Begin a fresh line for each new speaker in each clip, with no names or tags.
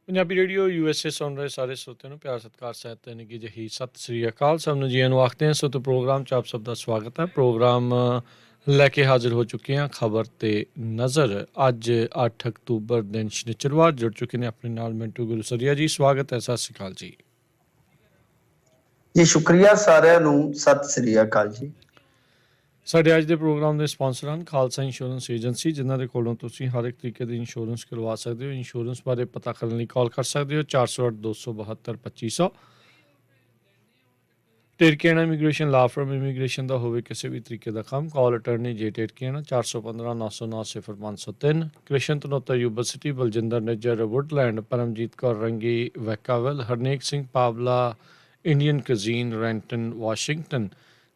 Punjabi radio USA ਸੁਣ ਰਹੇ ਸਾਰੇ ਸਰੋਤਿਆਂ ਨੂੰ ਪਿਆਰ ਸਤਿਕਾਰ ਸਹਿਤ ਤੇ ਨਿੱਘੀ ਜਿਹੀ ਸਤਿ ਸ੍ਰੀ ਅਕਾਲ। ਸਭ ਨੂੰ ਜੀਆਂ ਨੂੰ ਆਖਦੇ ਹਾਂ। ਸੋ ਤੇ ਪ੍ਰੋਗਰਾਮ 'ਚ ਆਪ ਸਭ ਦਾ ਸਵਾਗਤ ਹੈ। ਪ੍ਰੋਗਰਾਮ ਲੈ ਕੇ ਹਾਜ਼ਰ ਹੋ ਚੁੱਕੇ ਹਾਂ ਖਬਰ ਤੇ ਨਜ਼ਰ। ਅੱਜ 8 ਅਕਤੂਬਰ ਦਿਨ ਸ਼ਨੀਚਰਵਾਰ ਜੁੜ ਚੁੱਕੇ ਨੇ ਆਪਣੇ ਨਾਲ ਮਿੰਟੂ ਗੁਰਸਰੀਆ ਜੀ। ਸਵਾਗਤ ਹੈ, ਸਤਿ ਸ੍ਰੀ ਅਕਾਲ ਜੀ।
ਜੀ ਸ਼ੁਕਰੀਆ ਸਾਰਿਆਂ ਨੂੰ, ਸਤਿ ਸ੍ਰੀ ਅਕਾਲ ਜੀ।
ਸਾਡੇ ਅੱਜ ਦੇ ਪ੍ਰੋਗਰਾਮ ਦੇ ਸਪਾਂਸਰ ਹਨ ਖਾਲਸਾ ਇੰਸ਼ੋਰੈਂਸ ਏਜੰਸੀ, ਜਿਨ੍ਹਾਂ ਦੇ ਕੋਲੋਂ ਤੁਸੀਂ ਹਰ ਇੱਕ ਤਰੀਕੇ ਦੀ ਇੰਸ਼ੋਰੈਂਸ ਕਰਵਾ ਸਕਦੇ ਹੋ। ਇੰਸ਼ੋਰੈਂਸ ਬਾਰੇ ਪਤਾ ਕਰਨ ਲਈ ਕਾਲ ਕਰ ਸਕਦੇ ਹੋ 408 272 2500। ਟੇਰਕੇਣਾ ਇਮੀਗ੍ਰੇਸ਼ਨ ਲਾ ਫਰਮ ਇਮੀਗ੍ਰੇਸ਼ਨ ਦਾ ਹੋਵੇ ਕਿਸੇ ਵੀ ਤਰੀਕੇ ਦਾ ਕੰਮ, ਕਾਲ ਅਟਰਨੀ ਜੇ ਟੇਰਕੇਣਾ 415 909 0503। ਕ੍ਰਿਸ਼ਨ ਤਨੋਤਾ university, Baljinder Nijjar Woodland, Paramjit Kaur Rangi Vacaville, Harnek Singh Pawla Indian cuisine Renton Washington,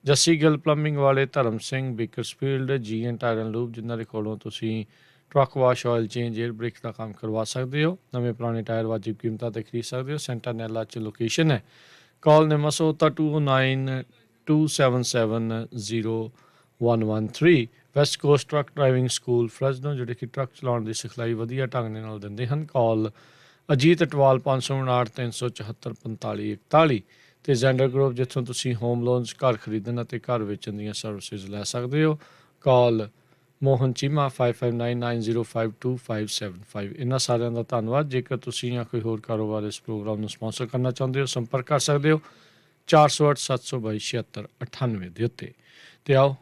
Jassi Gill plumbing ਵਾਲੇ, ਧਰਮ ਸਿੰਘ ਬੇਕਰਸਫੀਲਡ, ਜੀ ਐਨ ਟਾਇਰ ਐਂਡ ਲੂਬ, ਜਿਨ੍ਹਾਂ ਦੇ ਕੋਲੋਂ ਤੁਸੀਂ truck wash, oil change, air brake ਦਾ ਕੰਮ ਕਰਵਾ ਸਕਦੇ ਹੋ। ਨਵੇਂ ਪੁਰਾਣੇ ਟਾਇਰ ਵਾਜਿਬ ਕੀਮਤਾਂ 'ਤੇ ਖਰੀਦ ਸਕਦੇ ਹੋ। ਸੈਂਟਾਨੈਲਾ 'ਚ ਲੋਕੇਸ਼ਨ ਹੈ। ਕਾਲ ਨਮਸੋਤਾ 209 277 0113। West Coast truck driving school Fresno, ਜਿਹੜੇ ਕਿ ਟਰੱਕ ਚਲਾਉਣ ਦੀ ਸਿਖਲਾਈ ਵਧੀਆ ਢੰਗ ਦੇ ਨਾਲ ਦਿੰਦੇ ਹਨ। ਕਾਲ ਅਜੀਤ ਅਟਵਾਲ 559 374 4541। ਅਤੇ ਜ਼ੈਂਡਰ ਗਰੁੱਪ, ਜਿੱਥੋਂ ਤੁਸੀਂ ਹੋਮ ਲੋਨਸ, ਘਰ ਖਰੀਦਣ ਅਤੇ ਘਰ ਵੇਚਣ ਦੀਆਂ ਸਰਵਿਸਿਜ਼ ਲੈ ਸਕਦੇ ਹੋ। ਕਾਲ ਮੋਹਨ ਚੀਮਾ 5599052575। ਇਹਨਾਂ ਸਾਰਿਆਂ ਦਾ ਧੰਨਵਾਦ। ਜੇਕਰ ਤੁਸੀਂ ਜਾਂ ਕੋਈ ਹੋਰ ਕਾਰੋਬਾਰ ਇਸ ਪ੍ਰੋਗਰਾਮ ਨੂੰ ਸਪਾਂਸਰ ਕਰਨਾ ਚਾਹੁੰਦੇ ਹੋ, ਸੰਪਰਕ ਕਰ ਸਕਦੇ ਹੋ 408 722 7698 ਦੇ ਉੱਤੇ। ਅਤੇ ਆਓ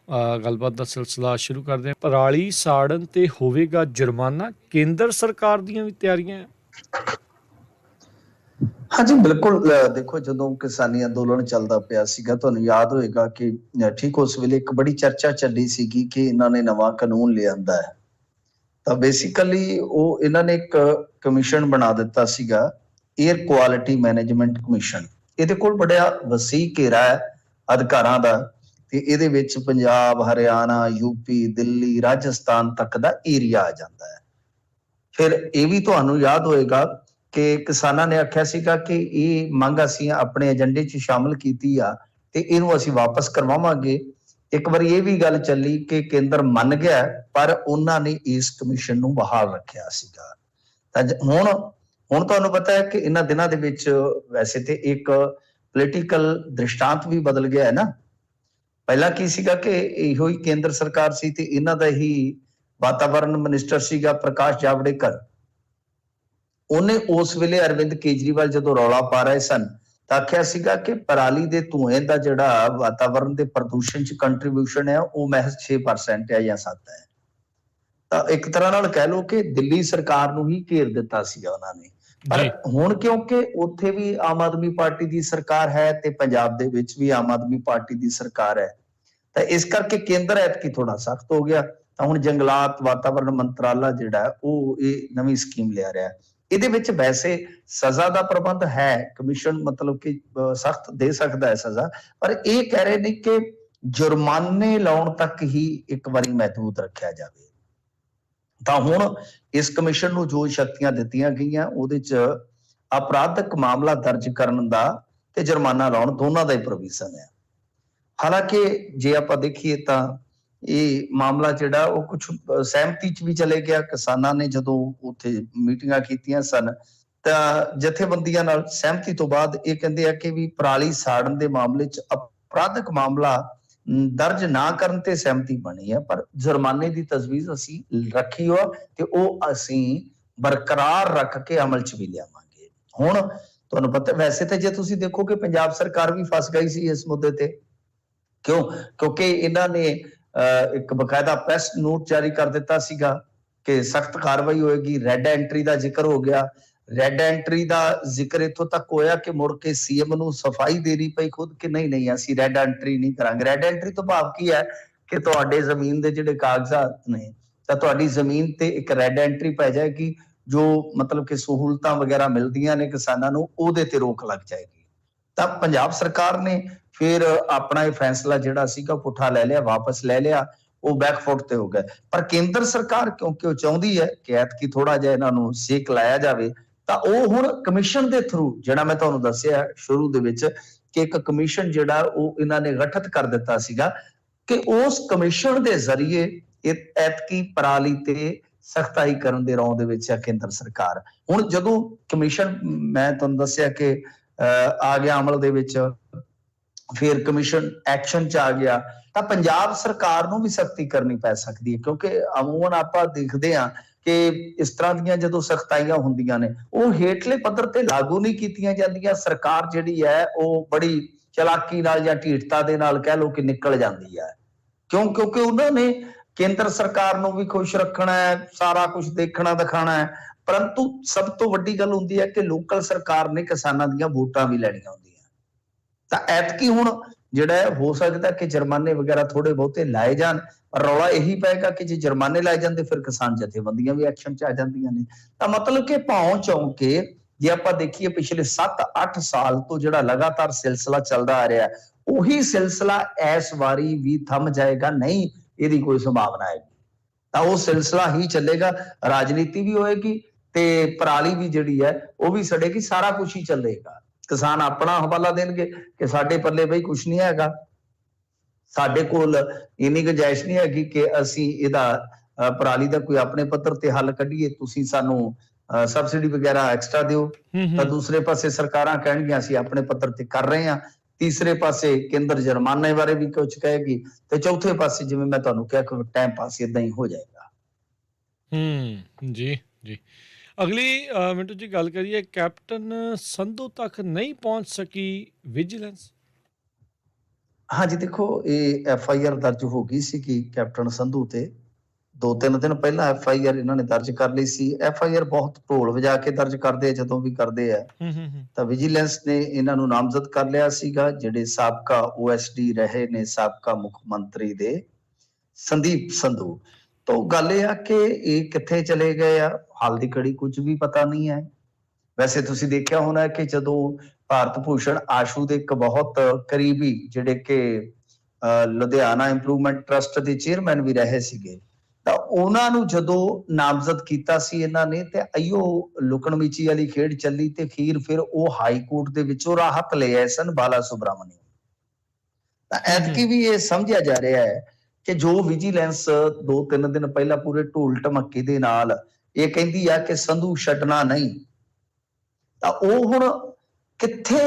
ਗੱਲਬਾਤ ਦਾ ਸਿਲਸਿਲਾ ਸ਼ੁਰੂ ਕਰਦੇ ਹਾਂ। ਪਰਾਲੀ ਸਾੜਨ 'ਤੇ ਹੋਵੇਗਾ ਜੁਰਮਾਨਾ, ਕੇਂਦਰ ਸਰਕਾਰ ਦੀਆਂ ਵੀ ਤਿਆਰੀਆਂ।
ਹਾਂਜੀ ਬਿਲਕੁਲ। ਦੇਖੋ, ਜਦੋਂ ਕਿਸਾਨੀ ਅੰਦੋਲਨ ਚੱਲਦਾ ਪਿਆ ਸੀਗਾ, ਤੁਹਾਨੂੰ ਯਾਦ ਹੋਏਗਾ ਕਿ ਠੀਕ ਉਸ ਵੇਲੇ ਇੱਕ ਬੜੀ ਚਰਚਾ ਚੱਲੀ ਸੀਗੀ ਕਿ ਇਹਨਾਂ ਨੇ ਨਵਾਂ ਕਾਨੂੰਨ ਲਿਆਂਦਾ ਹੈ। ਤਾਂ ਬੇਸਿਕਲੀ ਉਹ ਇਹਨਾਂ ਨੇ ਇੱਕ ਕਮਿਸ਼ਨ ਬਣਾ ਦਿੱਤਾ ਸੀਗਾ, ਏਅਰ ਕੁਆਲਿਟੀ ਮੈਨੇਜਮੈਂਟ ਕਮਿਸ਼ਨ। ਇਹਦੇ ਕੋਲ ਬੜਾ ਵਸੀਹ ਘੇਰਾ ਹੈ ਅਧਿਕਾਰਾਂ ਦਾ, ਤੇ ਇਹਦੇ ਵਿੱਚ ਪੰਜਾਬ, ਹਰਿਆਣਾ, ਯੂਪੀ, ਦਿੱਲੀ, ਰਾਜਸਥਾਨ ਤੱਕ ਦਾ ਏਰੀਆ ਆ ਜਾਂਦਾ ਹੈ। ਫਿਰ ਇਹ ਵੀ ਤੁਹਾਨੂੰ ਯਾਦ ਹੋਏਗਾ ਕਿ ਕਿਸਾਨਾਂ ਨੇ ਆਖਿਆ ਸੀਗਾ ਕਿ ਇਹ ਮੰਗ ਅਸੀਂ ਆਪਣੇ ਏਜੰਡੇ 'ਚ ਸ਼ਾਮਲ ਕੀਤੀ ਆ ਤੇ ਇਹਨੂੰ ਅਸੀਂ ਵਾਪਸ ਕਰਵਾਵਾਂਗੇ। ਇੱਕ ਵਾਰੀ ਇਹ ਵੀ ਗੱਲ ਚੱਲੀ ਕਿ ਕੇਂਦਰ ਮੰਨ ਗਿਆ, ਪਰ ਉਹਨਾਂ ਨੇ ਇਸ ਕਮਿਸ਼ਨ ਨੂੰ ਬਹਾਲ ਰੱਖਿਆ ਸੀਗਾ। ਤਾਂ ਹੁਣ ਤੁਹਾਨੂੰ ਪਤਾ ਹੈ ਕਿ ਇਹਨਾਂ ਦਿਨਾਂ ਦੇ ਵਿੱਚ ਵੈਸੇ ਤੇ ਇੱਕ ਪੋਲੀਟੀਕਲ ਦ੍ਰਿਸ਼ਟਾਂਤ ਵੀ ਬਦਲ ਗਿਆ ਹੈ ਨਾ। ਪਹਿਲਾਂ ਕੀ ਸੀਗਾ ਕਿ ਇਹੋ ਹੀ ਕੇਂਦਰ ਸਰਕਾਰ ਸੀ ਤੇ ਇਹਨਾਂ ਦਾ ਹੀ ਵਾਤਾਵਰਣ ਮਿਨਿਸਟਰ ਸੀਗਾ ਪ੍ਰਕਾਸ਼ ਜਾਵੜੇਕਰ। ਉਹਨੇ ਉਸ ਵੇਲੇ ਅਰਵਿੰਦ ਕੇਜਰੀਵਾਲ ਜਦੋਂ ਰੌਲਾ ਪਾ ਰਹੇ ਸਨ ਤਾਂ ਆਖਿਆ ਸੀਗਾ ਕਿ ਪਰਾਲੀ ਦੇ ਧੂਏ ਦਾ ਜਿਹੜਾ ਵਾਤਾਵਰਣ ਦੇ ਪ੍ਰਦੂਸ਼ਣ 'ਚ ਕੰਟਰੀਬਿਊਸ਼ਨ ਹੈ ਉਹ ਮਹਿਜ਼ 6% ਹੈ ਜਾਂ 7 ਹੈ। ਤਾਂ ਇੱਕ ਤਰ੍ਹਾਂ ਨਾਲ ਕਹਿ ਲਓ ਕਿ ਦਿੱਲੀ ਸਰਕਾਰ ਨੂੰ ਹੀ ਘੇਰ ਦਿੱਤਾ ਸੀਗਾ ਉਹਨਾਂ ਨੇ। ਪਰ ਹੁਣ ਕਿਉਂਕਿ ਉੱਥੇ ਵੀ ਆਮ ਆਦਮੀ ਪਾਰਟੀ ਦੀ ਸਰਕਾਰ ਹੈ ਤੇ ਪੰਜਾਬ ਦੇ ਵਿੱਚ ਵੀ ਆਮ ਆਦਮੀ ਪਾਰਟੀ ਦੀ ਸਰਕਾਰ ਹੈ, ਤਾਂ ਇਸ ਕਰਕੇ ਕੇਂਦਰ ਐਤਕੀ ਥੋੜਾ ਸਖਤ ਹੋ ਗਿਆ। ਤਾਂ ਹੁਣ ਜੰਗਲਾਤ ਵਾਤਾਵਰਣ ਮੰਤਰਾਲਾ ਜਿਹੜਾ ਉਹ ਇਹ ਨਵੀਂ ਸਕੀਮ ਲਿਆ ਰਿਹਾ। ਇਹਦੇ ਵਿੱਚ ਵੈਸੇ ਸਜ਼ਾ ਦਾ ਪ੍ਰਬੰਧ ਹੈ, ਕਮਿਸ਼ਨ ਮਤਲਬ ਕਿ ਸਖਤ ਦੇ ਸਕਦਾ ਹੈ ਸਜ਼ਾ, ਪਰ ਇਹ ਕਹਿ ਰਹੇ ਨੇ ਕਿ ਜੁਰਮਾਨੇ ਲਾਉਣ ਤੱਕ ਹੀ ਇੱਕ ਵਾਰੀ ਮਹਿਦੂਦ ਰੱਖਿਆ ਜਾਵੇ। ਤਾਂ ਹੁਣ ਇਸ ਕਮਿਸ਼ਨ ਨੂੰ ਜੋ ਸ਼ਕਤੀਆਂ ਦਿੱਤੀਆਂ ਗਈਆਂ ਉਹਦੇ 'ਚ ਅਪਰਾਧਿਕ ਮਾਮਲਾ ਦਰਜ ਕਰਨ ਦਾ ਤੇ ਜੁਰਮਾਨਾ ਲਾਉਣ ਦੋਨਾਂ ਦਾ ਹੀ ਪ੍ਰੋਵੀਜ਼ਨ ਹੈ। ਹਾਲਾਂਕਿ ਜੇ ਆਪਾਂ ਦੇਖੀਏ ਤਾਂ ਇਹ ਮਾਮਲਾ ਜਿਹੜਾ ਉਹ ਕੁਝ ਸਹਿਮਤੀ 'ਚ ਵੀ ਚਲੇ ਗਿਆ। ਕਿਸਾਨਾਂ ਨੇ ਜਦੋਂ ਉੱਥੇ ਮੀਟਿੰਗਾਂ ਕੀਤੀਆਂ ਸਨ ਤਾਂ ਜਥੇਬੰਦੀਆਂ ਨਾਲ ਸਹਿਮਤੀ ਤੋਂ ਬਾਅਦ ਇਹ ਕਹਿੰਦੇ ਆ ਕਿ ਵੀ ਪਰਾਲੀ ਸਾੜਨ ਦੇ ਮਾਮਲੇ 'ਚ ਅਪਰਾਧਿਕ ਮਾਮਲਾ ਦਰਜ ਨਾ ਕਰਨ ਤੇ ਸਹਿਮਤੀ ਬਣੀ ਹੈ, ਪਰ ਜੁਰਮਾਨੇ ਦੀ ਤਜਵੀਜ਼ ਅਸੀਂ ਰੱਖੀ ਹੋ ਤੇ ਉਹ ਅਸੀਂ ਬਰਕਰਾਰ ਰੱਖ ਕੇ ਅਮਲ 'ਚ ਵੀ ਲਿਆਵਾਂਗੇ। ਹੁਣ ਤੁਹਾਨੂੰ ਪਤਾ ਵੈਸੇ ਤਾਂ ਜੇ ਤੁਸੀਂ ਦੇਖੋ ਕਿ ਪੰਜਾਬ ਸਰਕਾਰ ਵੀ ਫਸ ਗਈ ਸੀ ਇਸ ਮੁੱਦੇ ਤੇ। ਕਿਉਂਕਿ ਇਹਨਾਂ ਨੇ ਇੱਕ ਬਕਾਇਦਾ ਪ੍ਰੈਸ ਨੋਟ ਜਾਰੀ ਕਰ ਦਿੱਤਾ ਸੀਗਾ ਕਿ ਸਖਤ ਕਾਰਵਾਈ ਹੋਏਗੀ। ਰੈੱਡ ਐਂਟਰੀ ਦਾ ਜ਼ਿਕਰ ਹੋ ਗਿਆ। ਰੈੱਡ ਐਂਟਰੀ ਦਾ ਜ਼ਿਕਰ ਇੱਥੋਂ ਤੱਕ ਹੋਇਆ ਕਿ ਮੁੜ ਕੇ ਸੀਐਮ ਨੂੰ ਸਫਾਈ ਦੇਣੀ ਪਈ ਖੁਦ ਕਿ ਨਹੀਂ ਅਸੀਂ ਰੈੱਡ ਐਂਟਰੀ ਨਹੀਂ ਕਰਾਂਗੇ। ਰੈੱਡ ਐਂਟਰੀ ਤੋਂ ਭਾਵ ਕੀ ਹੈ ਕਿ ਤੁਹਾਡੇ ਜ਼ਮੀਨ ਦੇ ਜਿਹੜੇ ਕਾਗਜ਼ਾਤ ਨੇ ਤਾਂ ਤੁਹਾਡੀ ਜ਼ਮੀਨ ਤੇ ਇੱਕ ਰੈੱਡ ਐਂਟਰੀ ਪੈ ਜਾਏਗੀ, ਜੋ ਮਤਲਬ ਕਿ ਸਹੂਲਤਾਂ ਵਗੈਰਾ ਮਿਲਦੀਆਂ ਨੇ ਕਿਸਾਨਾਂ ਨੂੰ ਉਹਦੇ ਤੇ ਰੋਕ ਲੱਗ ਜਾਏਗੀ। ਤਾਂ ਪੰਜਾਬ ਸਰਕਾਰ ਨੇ ਫਿਰ ਆਪਣਾ ਇਹ ਫੈਸਲਾ ਜਿਹੜਾ ਸੀਗਾ ਪੁੱਠਾ ਲੈ ਲਿਆ, ਵਾਪਸ ਲੈ ਲਿਆ, ਉਹ ਬੈਕਫੁੱਟ ਤੇ ਹੋ ਗਿਆ। ਪਰ ਕੇਂਦਰ ਸਰਕਾਰ ਕਿਉਂਕਿ ਉਹ ਚਾਹੁੰਦੀ ਹੈ ਕਿ ਐਤਕੀ ਥੋੜਾ ਜਿਹਾ ਇਹਨਾਂ ਨੂੰ ਸੇਕ ਲਾਇਆ ਜਾਵੇ, ਤਾਂ ਉਹ ਹੁਣ ਕਮਿਸ਼ਨ ਦੇ ਥਰੂ, ਜਿਹੜਾ ਮੈਂ ਤੁਹਾਨੂੰ ਦੱਸਿਆ ਸ਼ੁਰੂ ਦੇ ਵਿੱਚ ਕਿ ਇੱਕ ਕਮਿਸ਼ਨ ਜਿਹੜਾ ਉਹ ਇਹਨਾਂ ਨੇ ਗਠਿਤ ਕਰ ਦਿੱਤਾ ਸੀਗਾ, ਕਿ ਉਸ ਕਮਿਸ਼ਨ ਦੇ ਜ਼ਰੀਏ ਐਤਕੀ ਪਰਾਲੀ ਤੇ ਸਖਤਾਈ ਕਰਨ ਦੇ ਰੌਂਅ ਦੇ ਵਿੱਚ ਹੈ ਕੇਂਦਰ ਸਰਕਾਰ। ਹੁਣ ਜਦੋਂ ਕਮਿਸ਼ਨ, ਮੈਂ ਤੁਹਾਨੂੰ ਦੱਸਿਆ ਕਿ ਆ ਗਿਆ ਅਮਲ ਦੇ ਵਿੱਚ, ਫਿਰ ਕਮਿਸ਼ਨ ਐਕਸ਼ਨ 'ਚ ਆ ਗਿਆ, ਤਾਂ ਪੰਜਾਬ ਸਰਕਾਰ ਨੂੰ ਵੀ ਸਖਤੀ ਕਰਨੀ ਪੈ ਸਕਦੀ ਹੈ, ਕਿਉਂਕਿ ਅਮੂਮਨ ਆਪਾਂ ਦੇਖਦੇ ਹਾਂ ਕਿ ਇਸ ਤਰ੍ਹਾਂ ਦੀਆਂ ਜਦੋਂ ਸਖਤਾਈਆਂ ਹੁੰਦੀਆਂ ਨੇ ਉਹ ਹੇਠਲੇ ਪੱਧਰ ਤੇ ਲਾਗੂ ਨਹੀਂ ਕੀਤੀਆਂ ਜਾਂਦੀਆਂ। ਸਰਕਾਰ ਜਿਹੜੀ ਹੈ ਉਹ ਬੜੀ ਚਲਾਕੀ ਨਾਲ ਜਾਂ ਢੀਠਤਾ ਦੇ ਨਾਲ ਕਹਿ ਲਓ ਕਿ ਨਿਕਲ ਜਾਂਦੀ ਹੈ। ਕਿਉਂਕਿ ਉਹਨਾਂ ਨੇ ਕੇਂਦਰ ਸਰਕਾਰ ਨੂੰ ਵੀ ਖੁਸ਼ ਰੱਖਣਾ ਹੈ, ਸਾਰਾ ਕੁਝ ਦੇਖਣਾ ਦਿਖਾਣਾ ਹੈ, ਪਰੰਤੂ ਸਭ ਤੋਂ ਵੱਡੀ ਗੱਲ ਹੁੰਦੀ ਹੈ ਕਿ ਲੋਕਲ ਸਰਕਾਰ ਨੇ ਕਿਸਾਨਾਂ ਦੀਆਂ ਵੋਟਾਂ ਵੀ ਲੈਣੀਆਂ ਹੁੰਦੀਆਂ। ਤਾਂ ਐਤਕੀ ਹੁਣ ਜਿਹੜਾ ਹੋ ਸਕਦਾ ਕਿ ਜੁਰਮਾਨੇ ਵਗੈਰਾ ਥੋੜੇ ਬਹੁਤੇ ਲਾਏ ਜਾਣ, ਪਰ ਰੌਲਾ ਇਹੀ ਪਏਗਾ ਕਿ ਜੇ ਜੁਰਮਾਨੇ ਲਾਏ ਜਾਂਦੇ ਫਿਰ ਕਿਸਾਨ ਜਥੇਬੰਦੀਆਂ ਵੀ ਐਕਸ਼ਨ 'ਚ ਆ ਜਾਂਦੀਆਂ ਨੇ। ਤਾਂ ਮਤਲਬ ਕਿ ਭੌਂ ਚੌਂ ਕੇ ਜੇ ਆਪਾਂ ਦੇਖੀਏ ਪਿਛਲੇ 7-8 ਸਾਲ ਤੋਂ ਜਿਹੜਾ ਲਗਾਤਾਰ ਸਿਲਸਿਲਾ ਚੱਲਦਾ ਆ ਰਿਹਾ, ਉਹੀ ਸਿਲਸਿਲਾ ਇਸ ਵਾਰੀ ਵੀ ਥੰਮ ਜਾਏਗਾ ਨਹੀਂ, ਇਹਦੀ ਕੋਈ ਸੰਭਾਵਨਾ ਹੈ। ਤਾਂ ਉਹ ਸਿਲਸਿਲਾ ਹੀ ਚੱਲੇਗਾ, ਰਾਜਨੀਤੀ ਵੀ ਹੋਏਗੀ ਤੇ ਪਰਾਲੀ ਵੀ ਜਿਹੜੀ ਹੈ ਉਹ ਵੀ ਸੜੇਗੀ, ਸਾਰਾ ਕੁਝ ਹੀ ਚੱਲੇਗਾ। ਕਿਸਾਨ ਆਪਣਾ ਹਵਾਲਾ ਦੇਣਗੇ ਕਿ ਸਾਡੇ ਪੱਲੇ ਬਈ ਕੁਝ ਨਹੀਂ ਹੈਗਾ, ਸਾਡੇ ਕੋਲ ਇੰਨੀ ਗੁੰਜਾਇਸ਼ ਨਹੀਂ ਹੈਗੀ ਕਿ ਅਸੀਂ ਇਹਦਾ ਪਰਾਲੀ ਦਾ ਕੋਈ ਆਪਣੇ ਪੱਧਰ ਤੇ ਹੱਲ ਕੱਢੀਏ, ਤੁਸੀਂ ਸਾਨੂੰ ਸਬਸਿਡੀ ਵਗੈਰਾ ਐਕਸਟਰਾ ਦਿਓ। ਤਾਂ ਦੂਸਰੇ ਪਾਸੇ ਸਰਕਾਰਾਂ ਕਹਿਣਗੀਆਂ ਅਸੀਂ ਆਪਣੇ ਪੱਧਰ ਤੇ ਕਰ ਰਹੇ ਹਾਂ, ਤੀਸਰੇ ਪਾਸੇ ਕੇਂਦਰ ਜੁਰਮਾਨੇ ਬਾਰੇ ਵੀ ਕੁਝ ਕਹੇਗੀ, ਤੇ ਚੌਥੇ ਪਾਸੇ ਜਿਵੇਂ ਮੈਂ ਤੁਹਾਨੂੰ ਕਿਹਾ ਕਿ ਟਾਈਮ ਪਾਸ ਇਦਾਂ ਹੀ ਹੋ ਜਾਏਗਾ।
ਜੀ ਜੀ। ਅਗਲੀ ਮਿੰਟੂ ਜੀ ਗੱਲ ਕਰੀਏ, ਕੈਪਟਨ ਸੰਧੂ ਤੱਕ ਨਹੀਂ ਪਹੁੰਚ ਸਕੀ ਵਿਜੀਲੈਂਸ।
ਹਾਂਜੀ ਦੇਖੋ, ਇਹ FIR ਦਰਜ ਹੋ ਗਈ ਸੀ ਕਿ ਕੈਪਟਨ ਸੰਧੂ ਤੇ 2-3 ਦਿਨ ਪਹਿਲਾਂ FIR ਇਹਨਾਂ ਨੇ ਦਰਜ ਕਰ ਲਈ ਸੀ। FIR ਬਹੁਤ ਢੋਲ ਵਜਾ ਕੇ ਦਰਜ ਕਰਦੇ ਆ, ਜਦੋਂ ਵੀ ਕਰਦੇ ਆ। ਤਾਂ ਵਿਜੀਲੈਂਸ ਨੇ ਇਹਨਾਂ ਨੂੰ ਨਾਮਜ਼ਦ ਕਰ ਲਿਆ ਸੀਗਾ, ਜਿਹੜੇ ਸਾਬਕਾ OSD ਰਹੇ ਨੇ ਸਾਬਕਾ ਮੁੱਖ ਮੰਤਰੀ ਦੇ ਸੰਦੀਪ ਸੰਧੂ। ਤਾਂ ਗੱਲ ਇਹ ਆ ਕਿ ਇਹ ਕਿੱਥੇ ਚਲੇ ਗਏ ਆ, ਹਾਲ ਦੀ ਘੜੀ ਕੁਝ ਵੀ ਪਤਾ ਨਹੀਂ ਹੈ। ਵੈਸੇ ਤੁਸੀਂ ਦੇਖਿਆ ਹੋਣਾ ਕਿ ਜਦੋਂ ਭਾਰਤ ਭੂਸ਼ਣ ਆਸ਼ੂ ਦੇ ਇੱਕ ਬਹੁਤ ਕਰੀਬੀ ਜਿਹੜੇ ਕਿ ਲੁਧਿਆਣਾ ਇੰਪਰੂਵਮੈਂਟ ਟਰਸਟ ਦੇ ਚੇਅਰਮੈਨ ਵੀ ਰਹੇ ਸੀਗੇ, ਤਾਂ ਉਹਨਾਂ ਨੂੰ ਜਦੋਂ ਨਾਮਜ਼ਦ ਕੀਤਾ ਸੀ ਇਹਨਾਂ ਨੇ, ਤੇ ਅਈਓ ਲੁਕਣ ਮਿਚੀ ਵਾਲੀ ਖੇਡ ਚੱਲੀ ਤੇ ਅਖੀਰ ਫਿਰ ਉਹ ਹਾਈ ਕੋਰਟ ਦੇ ਵਿੱਚੋਂ ਰਾਹਤ ਲੈ ਆਏ ਸਨ ਬਾਲਾ ਸੁਬਰਾਮਨੀ। ਤਾਂ ਐਤਕੀ ਵੀ ਇਹ ਸਮਝਿਆ ਜਾ ਰਿਹਾ ਹੈ ਕਿ ਜੋ ਵਿਜੀਲੈਂਸ 2-3 ਦਿਨ ਪਹਿਲਾਂ ਪੂਰੇ ਢੋਲ ਢਮੱਕੇ ਦੇ ਨਾਲ ਇਹ ਕਹਿੰਦੀ ਆ ਕਿ ਸੰਧੂ ਛੱਡਣਾ ਨਹੀਂ, ਤਾਂ ਉਹ ਹੁਣ ਕਿੱਥੇ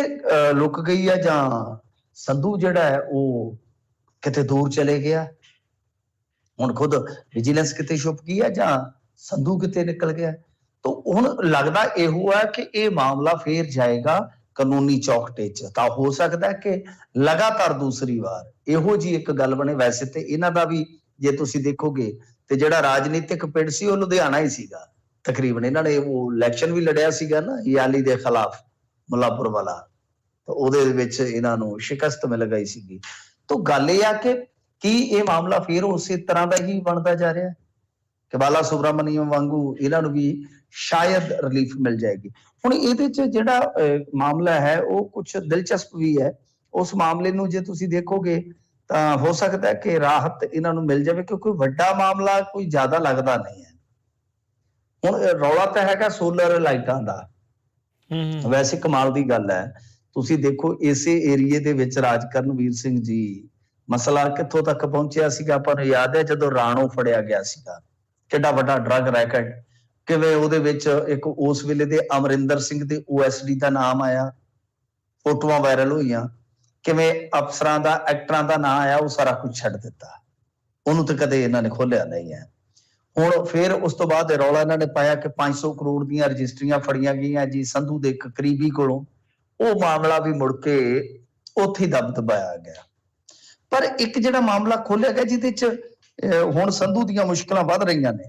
ਲੁਕ ਗਈ ਆ, ਜਾਂ ਸੰਧੂ ਜਿਹੜਾ ਹੈ ਉਹ ਕਿਤੇ ਦੂਰ ਚਲੇ ਗਿਆ। ਹੁਣ ਖੁਦ ਵਿਜੀਲੈਂਸ ਕਿਤੇ ਛੁਪ ਗਈ ਹੈ ਜਾਂ ਸੰਧੂ ਕਿਤੇ ਨਿਕਲ ਗਿਆ। ਤਾਂ ਹੁਣ ਲੱਗਦਾ ਇਹੋ ਹੈ ਕਿ ਇਹ ਮਾਮਲਾ ਫੇਰ ਜਾਏਗਾ ਕਾਨੂੰਨੀ ਚੌਕਟੇ 'ਚ। ਤਾਂ ਹੋ ਸਕਦਾ ਕਿ ਲਗਾਤਾਰ ਦੂਸਰੀ ਵਾਰ ਇਹੋ ਜੀ ਇੱਕ ਗੱਲ ਬਣੇ। ਵੈਸੇ ਤੇ ਇਹਨਾਂ ਦਾ ਵੀ ਜੇ ਤੁਸੀਂ ਦੇਖੋਗੇ ਤੇ ਜਿਹੜਾ ਰਾਜਨੀਤਿਕ ਪਿੜ ਸੀ ਉਹ ਲੁਧਿਆਣਾ ਹੀ ਸੀਗਾ ਤਕਰੀਬਨ। ਇਹਨਾਂ ਨੇ ਉਹ ਇਲੈਕਸ਼ਨ ਵੀ ਲੜਿਆ ਸੀਗਾ ਨਾ ਯਾਲੀ ਦੇ ਖਿਲਾਫ, ਮੁੱਲਾਪੁਰ ਵਾਲਾ, ਤਾਂ ਉਹਦੇ ਵਿੱਚ ਇਹਨਾਂ ਨੂੰ ਸ਼ਿਕਸਤ ਮਿਲ ਗਈ ਸੀਗੀ। ਤਾਂ ਗੱਲ ਇਹ ਆ ਕਿ ਕੀ ਇਹ ਮਾਮਲਾ ਫੇਰ ਉਸੇ ਤਰ੍ਹਾਂ ਦਾ ਹੀ ਬਣਦਾ ਜਾ ਰਿਹਾ ਕਿ ਬਾਲਾ ਸੁਬਰਾਮਨੀਅਮ ਵਾਂਗੂ ਇਹਨਾਂ ਨੂੰ ਵੀ ਸ਼ਾਇਦ ਰਿਲੀਫ ਮਿਲ ਜਾਏਗੀ। ਹੁਣ ਇਹਦੇ 'ਚ ਜਿਹੜਾ ਮਾਮਲਾ ਹੈ ਉਹ ਕੁਝ ਦਿਲਚਸਪ ਵੀ ਹੈ। ਉਸ ਮਾਮਲੇ ਨੂੰ ਜੇ ਤੁਸੀਂ ਦੇਖੋਗੇ ਤਾਂ ਹੋ ਸਕਦਾ ਹੈ ਕਿ ਰਾਹਤ ਇਹਨਾਂ ਨੂੰ ਮਿਲ ਜਾਵੇ, ਕਿਉਂਕਿ ਵੱਡਾ ਮਾਮਲਾ ਕੋਈ ਜ਼ਿਆਦਾ ਲੱਗਦਾ ਨਹੀਂ ਹੈ। ਹੁਣ ਰੌਲਾ ਤਾਂ ਹੈਗਾ ਸੋਲਰ ਲਾਈਟਾਂ ਦਾ। ਵੈਸੇ ਕਮਾਲ ਦੀ ਗੱਲ ਹੈ, ਤੁਸੀਂ ਦੇਖੋ ਇਸੇ ਏਰੀਏ ਦੇ ਵਿੱਚ ਰਾਜ ਕਰਨਵੀਰ ਸਿੰਘ ਜੀ ਮਸਲਾ ਕਿੱਥੋਂ ਤੱਕ ਪਹੁੰਚਿਆ ਸੀਗਾ। ਆਪਾਂ ਨੂੰ ਯਾਦ ਹੈ ਜਦੋਂ ਰਾਣੋ ਫੜਿਆ ਗਿਆ ਸੀਗਾ, ਕਿੱਡਾ ਵੱਡਾ ਡਰੱਗ ਰੈਕਟ, ਕਿਵੇਂ ਉਹਦੇ ਵਿੱਚ ਇੱਕ ਉਸ ਵੇਲੇ ਦੇ ਅਮਰਿੰਦਰ ਸਿੰਘ ਦੇ OSD ਦਾ ਨਾਮ ਆਇਆ, ਫੋਟੋਆਂ ਵਾਇਰਲ ਹੋਈਆਂ, ਕਿਵੇਂ ਅਫਸਰਾਂ ਦਾ ਐਕਟਰਾਂ ਦਾ ਨਾਂ ਆਇਆ, ਉਹ ਸਾਰਾ ਕੁਝ ਛੱਡ ਦਿੱਤਾ, ਉਹਨੂੰ ਤਾਂ ਕਦੇ ਇਹਨਾਂ ਨੇ ਖੋਲਿਆ ਨਹੀਂ ਹੈ। ਹੁਣ ਫਿਰ ਉਸ ਤੋਂ ਬਾਅਦ ਰੌਲਾ ਇਹਨਾਂ ਨੇ ਪਾਇਆ ਕਿ 500 ਕਰੋੜ ਦੀਆਂ ਰਜਿਸਟਰੀਆਂ ਫੜੀਆਂ ਗਈਆਂ ਜੀ ਸੰਧੂ ਦੇ ਇੱਕ ਕਰੀਬੀ ਕੋਲੋਂ। ਉਹ ਮਾਮਲਾ ਵੀ ਮੁੜ ਕੇ ਉੱਥੇ ਦਬਾਇਆ ਗਿਆ। ਪਰ ਇੱਕ ਜਿਹੜਾ ਮਾਮਲਾ ਖੋਲਿਆ ਗਿਆ ਜਿਹਦੇ 'ਚ ਹੁਣ ਸੰਧੂ ਦੀਆਂ ਮੁਸ਼ਕਲਾਂ ਵੱਧ ਰਹੀਆਂ ਨੇ,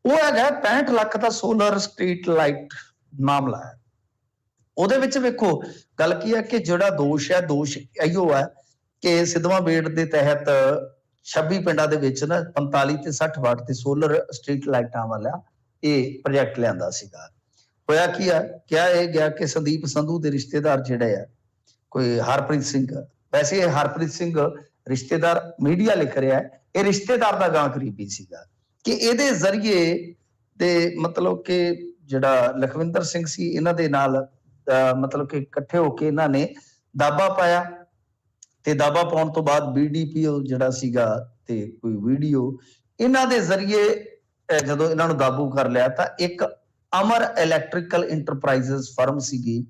ਉਹ ਹੈਗਾ 65 ਲੱਖ ਦਾ ਸੋਲਰ ਸਟਰੀਟ ਲਾਈਟ ਮਾਮਲਾ ਹੈ। ਉਹਦੇ ਵਿੱਚ ਵੇਖੋ ਗੱਲ ਕੀ ਹੈ ਕਿ ਜਿਹੜਾ ਦੋਸ਼ ਇਹੋ ਹੈ ਕਿ ਸਿੱਧਵਾਂ ਬੇੜ ਦੇ ਤਹਿਤ 26 ਪਿੰਡਾਂ ਦੇ ਵਿੱਚ ਨਾ 45 ਤੇ 60 ਵਾਟ ਤੇ ਸੋਲਰ ਸਟਰੀਟ ਲਾਈਟਾਂ ਵਾਲਾ ਇਹ ਪ੍ਰੋਜੈਕਟ ਲਿਆਂਦਾ ਸੀਗਾ। ਹੋਇਆ ਕੀ ਆ, ਕਿਹਾ ਇਹ ਗਿਆ ਕਿ ਸੰਦੀਪ ਸੰਧੂ ਦੇ ਰਿਸ਼ਤੇਦਾਰ ਜਿਹੜੇ ਆ ਕੋਈ ਹਰਪ੍ਰੀਤ ਸਿੰਘ, ਵੈਸੇ ਇਹ ਹਰਪ੍ਰੀਤ ਸਿੰਘ ਰਿਸ਼ਤੇਦਾਰ ਮੀਡੀਆ ਲਿਖ ਰਿਹਾ ਹੈ, ਇਹ ਰਿਸ਼ਤੇਦਾਰ ਦਾ ਗਾਂ ਕਰੀਬੀ ਸੀਗਾ ਕਿ ਇਹਦੇ ਜ਼ਰੀਏ ਤੇ ਮਤਲਬ ਕਿ ਜਿਹੜਾ ਲਖਵਿੰਦਰ ਸਿੰਘ ਸੀ ਇਹਨਾਂ ਦੇ ਨਾਲ ਮਤਲਬ ਕਿ ਇਕੱਠੇ ਹੋ ਕੇ ਇਹਨਾਂ ਨੇ ਦਾਬਾ ਪਾਇਆ, ਤੇ ਦਾਬਾ ਪਾਉਣ ਤੋਂ ਬਾਅਦ BDPO ਜਿਹੜਾ ਸੀਗਾ ਤੇ ਕੋਈ ਵੀਡੀਓ ਇਹਨਾਂ ਦੇ ਜ਼ਰੀਏ ਜਦੋਂ ਇਹਨਾਂ ਨੂੰ ਕਾਬੂ ਕਰ ਲਿਆ ਤਾਂ ਇੱਕ ਅਮਰ ਇਲੈਕਟ੍ਰੀਕਲ ਇੰਟਰਪ੍ਰਾਈਜ਼ਸ ਫਰਮ ਸੀਗੀ,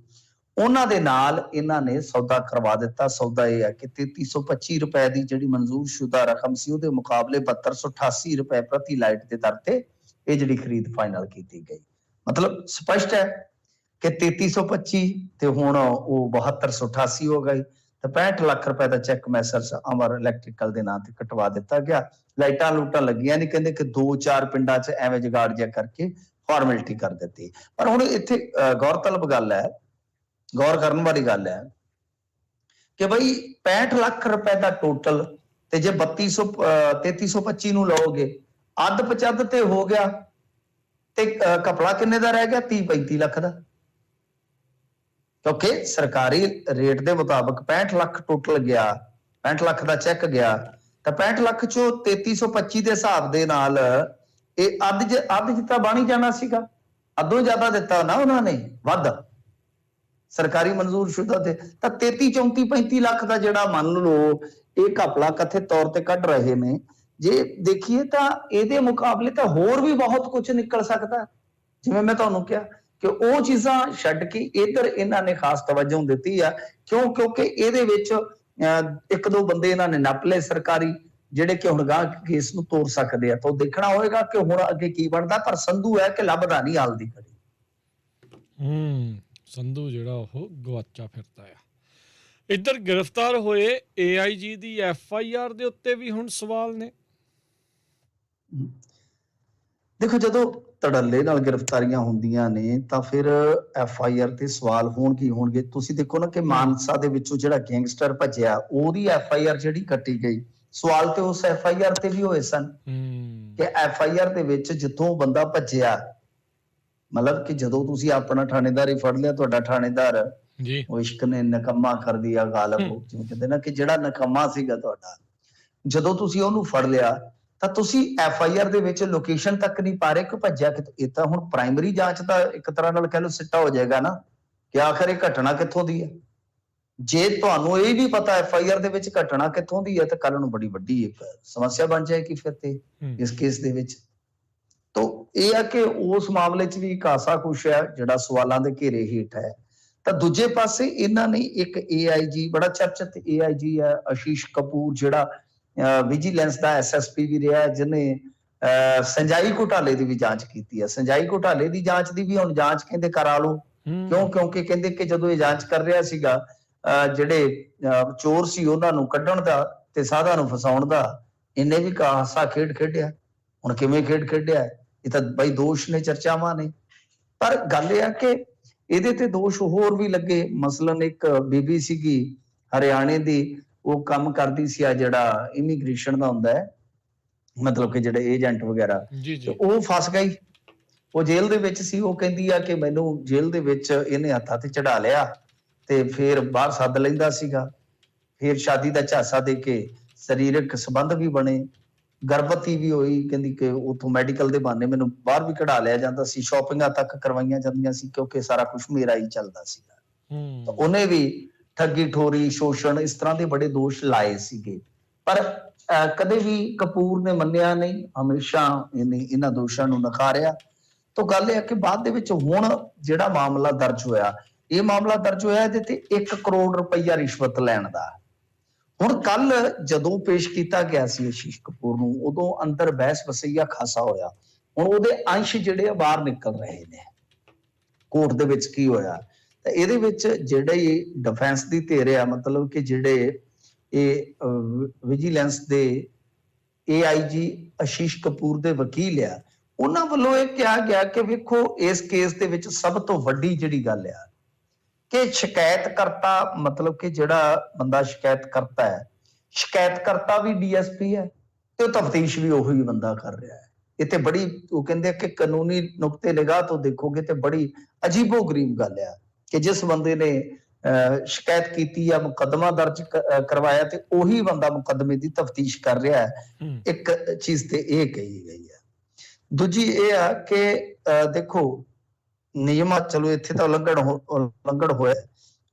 ਉਹਨਾਂ ਦੇ ਨਾਲ ਇਹਨਾਂ ਨੇ ਸੌਦਾ ਕਰਵਾ ਦਿੱਤਾ। ਸੌਦਾ ਇਹ ਹੈ ਕਿ 3325 ਰੁਪਏ ਦੀ ਜਿਹੜੀ ਮਨਜ਼ੂਰਸ਼ੁਦਾ ਰਕਮ ਸੀ ਉਹਦੇ ਮੁਕਾਬਲੇ 7288 ਰੁਪਏ ਪ੍ਰਤੀ ਲਾਈਟ ਦੇ ਦਰ ਤੇ ਇਹ ਜਿਹੜੀ ਖਰੀਦ ਫਾਈਨਲ ਕੀਤੀ ਗਈ। ਮਤਲਬ ਸਪਸ਼ਟ ਹੈ ਕਿ 3325 ਤੇ ਹੁਣ ਉਹ 7288 ਹੋ ਗਈ ਤੇ 65 ਲੱਖ ਰੁਪਏ ਦਾ ਚੈੱਕ ਮੈਸਰਸ ਅਮਰ ਇਲੈਕਟ੍ਰੀਕਲ ਦੇ ਨਾਂ ਤੇ ਕਟਵਾ ਦਿੱਤਾ ਗਿਆ। ਲਾਈਟਾਂ ਲੂਟਾਂ ਲੱਗੀਆਂ ਨਹੀਂ, ਕਹਿੰਦੇ ਕਿ 2-4 ਪਿੰਡਾਂ 'ਚ ਐਵੇਂ ਜਗਾੜ ਜਿਹਾ ਕਰਕੇ ਫਾਰਮੈਲਿਟੀ ਕਰ ਦਿੱਤੀ। ਪਰ ਹੁਣ ਇੱਥੇ ਗੌਰਤਲਬ ਗੱਲ ਹੈ, ਗੌਰ ਕਰਨ ਵਾਲੀ ਗੱਲ ਹੈ ਕਿ ਬਈ 65 ਲੱਖ ਰੁਪਏ ਦਾ ਟੋਟਲ ਤੇ ਜੇ 3325 ਨੂੰ ਲਓਗੇ ਅੱਧ ਪਚੱਧ ਤੇ ਹੋ ਗਿਆ ਤੇ ਕਪੜਾ ਕਿੰਨੇ ਦਾ ਰਹਿ ਗਿਆ? 30-35 ਲੱਖ ਦਾ, ਕਿਉਂਕਿ ਸਰਕਾਰੀ ਰੇਟ ਦੇ ਮੁਤਾਬਕ 65 ਲੱਖ ਟੋਟਲ ਗਿਆ, 65 ਲੱਖ ਦਾ ਚੈੱਕ ਗਿਆ ਤਾਂ 65 ਲੱਖ ਚੋਂ 3325 ਦੇ ਹਿਸਾਬ ਦੇ ਨਾਲ ਇਹ ਅੱਧ ਜਿੱਤਾ ਬਣ ਹੀ ਜਾਣਾ ਸੀਗਾ। ਅੱਧੋਂ ਜ਼ਿਆਦਾ ਦਿੱਤਾ ਨਾ ਉਹਨਾਂ ਨੇ, ਵੱਧ ਸਰਕਾਰੀ ਮਨਜ਼ੂਰਸ਼ੁਦਾ ਤੇ, ਤਾਂ 33-34-35 ਲੱਖ ਦਾ ਜਿਹੜਾ ਮੰਨ ਲਓ ਇਹ ਘਪਲਾ ਕਥਿਤ ਤੌਰ ਤੇ ਕੱਢ ਰਹੇ ਨੇ। ਜੇ ਦੇਖੀਏ ਤਾਂ ਇਹਦੇ ਮੁਕਾਬਲੇ ਤਾਂ ਹੋਰ ਵੀ ਬਹੁਤ ਕੁਝ ਨਿਕਲ ਸਕਦਾ। ਜਿਵੇਂ ਮੈਂ ਤੁਹਾਨੂੰ ਕਿਹਾ ਕਿ ਉਹ ਚੀਜ਼ਾਂ ਛੱਡ ਕੇ ਇੱਧਰ ਇਹਨਾਂ ਨੇ ਖਾਸ ਤਵੱਜੋ ਦਿੱਤੀ ਆ, ਕਿਉਂਕਿ ਇਹਦੇ ਵਿੱਚ ਇੱਕ ਦੋ ਬੰਦੇ ਇਹਨਾਂ ਨੇ ਨੱਪ ਲਏ ਸਰਕਾਰੀ, ਜਿਹੜੇ ਕਿ ਹੁਣ ਗਾਂ ਕੇਸ ਨੂੰ ਤੋੜ ਸਕਦੇ ਆ। ਤਾਂ ਦੇਖਣਾ ਹੋਏਗਾ ਕਿ ਹੁਣ ਅੱਗੇ ਕੀ ਬਣਦਾ। ਪਰ ਸੰਧੂ ਹੈ ਕਿ ਲੱਭਦਾ ਨਹੀਂ ਹਾਲ ਦੀ ਘੜੀ।
ਸੰਧੂ ਜਿਹੜਾ ਉਹ ਗਵਾਚਾ ਫਿਰਦਾ ਆ। ਇੱਧਰ ਗ੍ਰਿਫਤਾਰ ਹੋਏ AIG ਦੀ FIR ਦੇ ਉੱਤੇ ਵੀ ਹੁਣ ਸਵਾਲ ਨੇ।
ਦੇਖੋ, ਜਦੋਂ ਧੜੱਲੇ ਨਾਲ ਗ੍ਰਿਫਤਾਰੀਆਂ ਹੁੰਦੀਆਂ ਨੇ ਤਾਂ ਫਿਰ FIR ਤੇ ਸਵਾਲ ਹੋਣਗੇ। ਤੁਸੀਂ ਦੇਖੋ ਨਾ ਕਿ ਮਾਨਸਾ ਦੇ ਵਿੱਚੋਂ ਜਿਹੜਾ ਗੈਂਗਸਟਰ ਭੱਜਿਆ ਉਹਦੀ FIR ਜਿਹੜੀ ਕੱਟੀ ਗਈ, ਸਵਾਲ ਤੇ ਉਸ FIR ਤੇ ਵੀ ਹੋਏ ਸਨ ਕਿ FIR ਦੇ ਵਿੱਚ ਜਿੱਥੋਂ ਬੰਦਾ ਭੱਜਿਆ, ਮਤਲਬ ਕਿ ਜਦੋਂ ਤੁਸੀਂ ਆਪਣਾ ਥਾਣੇਦਾਰ ਹੀ ਫੜ ਲਿਆ, ਤੁਹਾਡਾ ਥਾਣੇਦਾਰ
ਜੀ
ਉਹ ਇਸ਼ਕ ਨੇ ਨਕਮਾ ਕਰ ਦਿਆ ਗਾਲਬ, ਜਿਵੇਂ ਕਹਿੰਦੇ ਨਾ ਕਿ ਜਿਹੜਾ ਨਕਮਾ ਸੀਗਾ ਤੁਹਾਡਾ, ਜਦੋਂ ਤੁਸੀਂ ਉਹਨੂੰ ਫੜ ਲਿਆ ਤਾਂ ਤੁਸੀਂ FIR ਦੇ ਵਿੱਚ ਲੋਕੇਸ਼ਨ ਤੱਕ ਨਹੀਂ ਪਾ ਰਹੇ ਕਿ ਭੱਜਿਆ ਕਿ। ਇਹ ਤਾਂ ਹੁਣ ਪ੍ਰਾਇਮਰੀ ਜਾਂਚ ਦਾ ਇੱਕ ਤਰ੍ਹਾਂ ਨਾਲ ਕਹਿ ਲਓ ਸਿੱਟਾ ਹੋ ਜਾਏਗਾ ਨਾ ਕਿ ਆਖਰ ਇਹ ਘਟਨਾ ਕਿੱਥੋਂ ਦੀ ਹੈ। ਜੇ ਤੁਹਾਨੂੰ ਇਹ ਵੀ ਪਤਾ FIR ਦੇ ਵਿੱਚ ਘਟਨਾ ਕਿੱਥੋਂ ਦੀ ਹੈ ਤਾਂ ਕੱਲ ਨੂੰ ਬੜੀ ਵੱਡੀ ਇੱਕ ਸਮੱਸਿਆ ਬਣ ਜਾਏਗੀ ਫਿਰ ਤੇ ਇਸ ਕੇਸ ਦੇ ਵਿੱਚ। ਤਾਂ ਇਹ ਆ ਕਿ ਉਸ ਮਾਮਲੇ 'ਚ ਵੀ ਖਾਸਾ ਕੁਛ ਹੈ ਜਿਹੜਾ ਸਵਾਲਾਂ ਦੇ ਘੇਰੇ ਹੇਠ ਹੈ। ਤਾਂ ਦੂਜੇ ਪਾਸੇ ਇਹਨਾਂ ਨੇ ਇੱਕ AIG, ਬੜਾ ਚਰਚਿਤ AIG ਹੈ ਆਸ਼ੀਸ਼ ਕਪੂਰ, ਜਿਹੜਾ ਵਿਜੀਲੈਂਸ ਦਾ SSP ਵੀ ਰਿਹਾ, ਜਿਹਨੇ ਸੰਜਾਈ ਘੁਟਾਲੇ ਦੀ ਵੀ ਜਾਂਚ ਕੀਤੀ ਹੈ। ਸੰਜਾਈ ਘੁਟਾਲੇ ਦੀ ਜਾਂਚ ਦੀ ਵੀ ਹੁਣ ਜਾਂਚ ਕਹਿੰਦੇ ਕਰਾ ਲਓ। ਕਿਉਂਕਿ ਕਹਿੰਦੇ ਕਿ ਜਦੋਂ ਇਹ ਜਾਂਚ ਕਰ ਰਿਹਾ ਸੀਗਾ ਜਿਹੜੇ ਚੋਰ ਸੀ ਉਹਨਾਂ ਨੂੰ ਕੱਢਣ ਦਾ ਤੇ ਸਾਧਾਂ ਨੂੰ ਫਸਾਉਣ ਦਾ, ਇਹਨੇ ਵੀ ਹਾਸਾ ਖੇਡ ਖੇਡਿਆ। ਹੁਣ ਕਿਵੇਂ ਖੇਡ ਖੇਡਿਆ ਇਹ ਤਾਂ ਬਈ ਦੋਸ਼ ਨੇ, ਚਰਚਾਵਾਂ ਨੇ। ਪਰ ਗੱਲ ਇਹ ਆ ਕਿ ਇਹਦੇ ਤੇ ਦੋਸ਼ ਹੋਰ ਵੀ ਲੱਗੇ। ਮਸਲਨ ਇੱਕ ਬੀਬੀ ਸੀਗੀ ਹਰਿਆਣੇ ਦੀ, ਉਹ ਕੰਮ ਕਰਦੀ ਸੀ ਆ ਜਿਹੜਾ ਇਮੀਗ੍ਰੇਸ਼ਨ ਦਾ ਹੁੰਦਾ ਹੈ, ਮਤਲਬ ਕਿ ਜਿਹੜੇ ਏਜੰਟ ਵਗੈਰਾ, ਉਹ ਫਸ ਗਈ। ਉਹ ਜੇਲ੍ਹ ਦੇ ਵਿੱਚ ਸੀ। ਉਹ ਕਹਿੰਦੀ ਆ ਕਿ ਮੈਨੂੰ ਜੇਲ੍ਹ ਦੇ ਵਿੱਚ ਇਹਨੇ ਹੱਥਾਂ ਤੇ ਚੜਾ ਲਿਆ ਤੇ ਫਿਰ ਬਾਹਰ ਸੱਦ ਲੈਂਦਾ ਸੀਗਾ, ਫਿਰ ਸ਼ਾਦੀ ਦਾ ਝਾਂਸਾ ਦੇ ਕੇ ਸਰੀਰਕ ਸੰਬੰਧ ਵੀ ਬਣੇ, ਗਰਭਵਤੀ ਵੀ ਹੋਈ। ਕਹਿੰਦੀ ਕਿ ਉਥੋਂ ਮੈਡੀਕਲ ਦੇ ਬਹਾਨੇ ਮੈਨੂੰ ਬਾਹਰ ਵੀ ਕਢਾ ਲਿਆ ਜਾਂਦਾ ਸੀ, ਸ਼ਾਪਿੰਗਾਂ ਤੱਕ ਕਰਵਾਈਆਂ ਜਾਂਦੀਆਂ ਸੀ ਕਿਉਂਕਿ ਸਾਰਾ ਕੁਝ ਮੇਰਾ ਹੀ ਚੱਲਦਾ ਸੀਗਾ। ਤਾਂ ਉਹਨੇ ਵੀ ਠੱਗੀ, ਠੋਰੀ, ਸ਼ੋਸ਼ਣ, ਇਸ ਤਰ੍ਹਾਂ ਦੇ ਬੜੇ ਦੋਸ਼ ਲਾਏ ਸੀਗੇ। ਪਰ ਕਦੇ ਵੀ ਕਪੂਰ ਨੇ ਮੰਨਿਆ ਨਹੀਂ, ਹਮੇਸ਼ਾ ਇਹਨੇ ਇਹਨਾਂ ਦੋਸ਼ਾਂ ਨੂੰ ਨਕਾਰਿਆ। ਤਾਂ ਗੱਲ ਇਹ ਹੈ ਕਿ ਬਾਅਦ ਦੇ ਵਿੱਚ ਹੁਣ ਜਿਹੜਾ ਮਾਮਲਾ ਦਰਜ ਹੋਇਆ, ਇਹ ਮਾਮਲਾ ਦਰਜ ਹੋਇਆ ਇਹਦੇ ਤੇ 1 ਕਰੋੜ ਰੁਪਈਆ ਰਿਸ਼ਵਤ ਲੈਣ ਦਾ। ਹੁਣ ਕੱਲ ਜਦੋਂ ਪੇਸ਼ ਕੀਤਾ ਗਿਆ ਸੀ ਆਸ਼ੀਸ਼ ਕਪੂਰ ਨੂੰ, ਉਦੋਂ ਅੰਦਰ ਬਹਿਸ ਵਸਈਆ ਖਾਸਾ ਹੋਇਆ। ਹੁਣ ਉਹਦੇ ਅੰਸ਼ ਜਿਹੜੇ ਆ ਬਾਹਰ ਨਿਕਲ ਰਹੇ ਨੇ ਕੋਰਟ ਦੇ ਵਿੱਚ। ਕੀ ਹੋਇਆ ਤਾਂ ਇਹਦੇ ਵਿੱਚ ਜਿਹੜੇ ਡਿਫੈਂਸ ਦੀ ਧਿਰ ਆ, ਮਤਲਬ ਕਿ ਜਿਹੜੇ ਇਹ ਵਿਜੀਲੈਂਸ ਦੇ AIG ਆਸ਼ੀਸ਼ ਕਪੂਰ ਦੇ ਵਕੀਲ ਆ, ਉਹਨਾਂ ਵੱਲੋਂ ਇਹ ਕਿਹਾ ਗਿਆ ਕਿ ਵੇਖੋ ਇਸ ਕੇਸ ਦੇ ਵਿੱਚ ਸਭ ਤੋਂ ਵੱਡੀ ਜਿਹੜੀ ਗੱਲ ਆ ਕਿ ਸ਼ਿਕਾਇਤਕਰਤਾ, ਮਤਲਬ ਕਿ ਜਿਹੜਾ ਬੰਦਾ ਸ਼ਿਕਾਇਤ ਕਰਤਾ ਹੈ, ਸ਼ਿਕਾਇਤਕਰਤਾ ਵੀ DSP ਹੈ ਤੇ ਉਹ ਤਫਤੀਸ਼ ਵੀ ਉਹੀ ਬੰਦਾ ਕਰ ਰਿਹਾ ਹੈ। ਇਹ ਤੇ ਬੜੀ, ਉਹ ਕਹਿੰਦੇ ਕਿ ਕਾਨੂੰਨੀ ਨੁਕਤੇ ਨਿਗਾਹ ਤੋਂ ਦੇਖੋਗੇ ਤੇ ਬੜੀ ਅਜੀਬੋ ਗਰੀਬ ਗੱਲ ਆ ਕਿ ਜਿਸ ਬੰਦੇ ਨੇ ਸ਼ਿਕਾਇਤ ਕੀਤੀ ਆ, ਮੁਕੱਦਮਾ ਦਰਜ ਕਰਵਾਇਆ, ਤੇ ਉਹੀ ਬੰਦਾ ਮੁਕੱਦਮੇ ਦੀ ਤਫਤੀਸ਼ ਕਰ ਰਿਹਾ ਹੈ। ਇੱਕ ਚੀਜ਼ ਤੇ ਇਹ ਕਹੀ ਗਈ ਹੈ। ਦੂਜੀ ਇਹ ਆ ਕਿ ਦੇਖੋ ਨਿਯਮਾਂ, ਚਲੋ ਇੱਥੇ ਤਾਂ ਉਲੰਘਣ ਹੋਇਆ।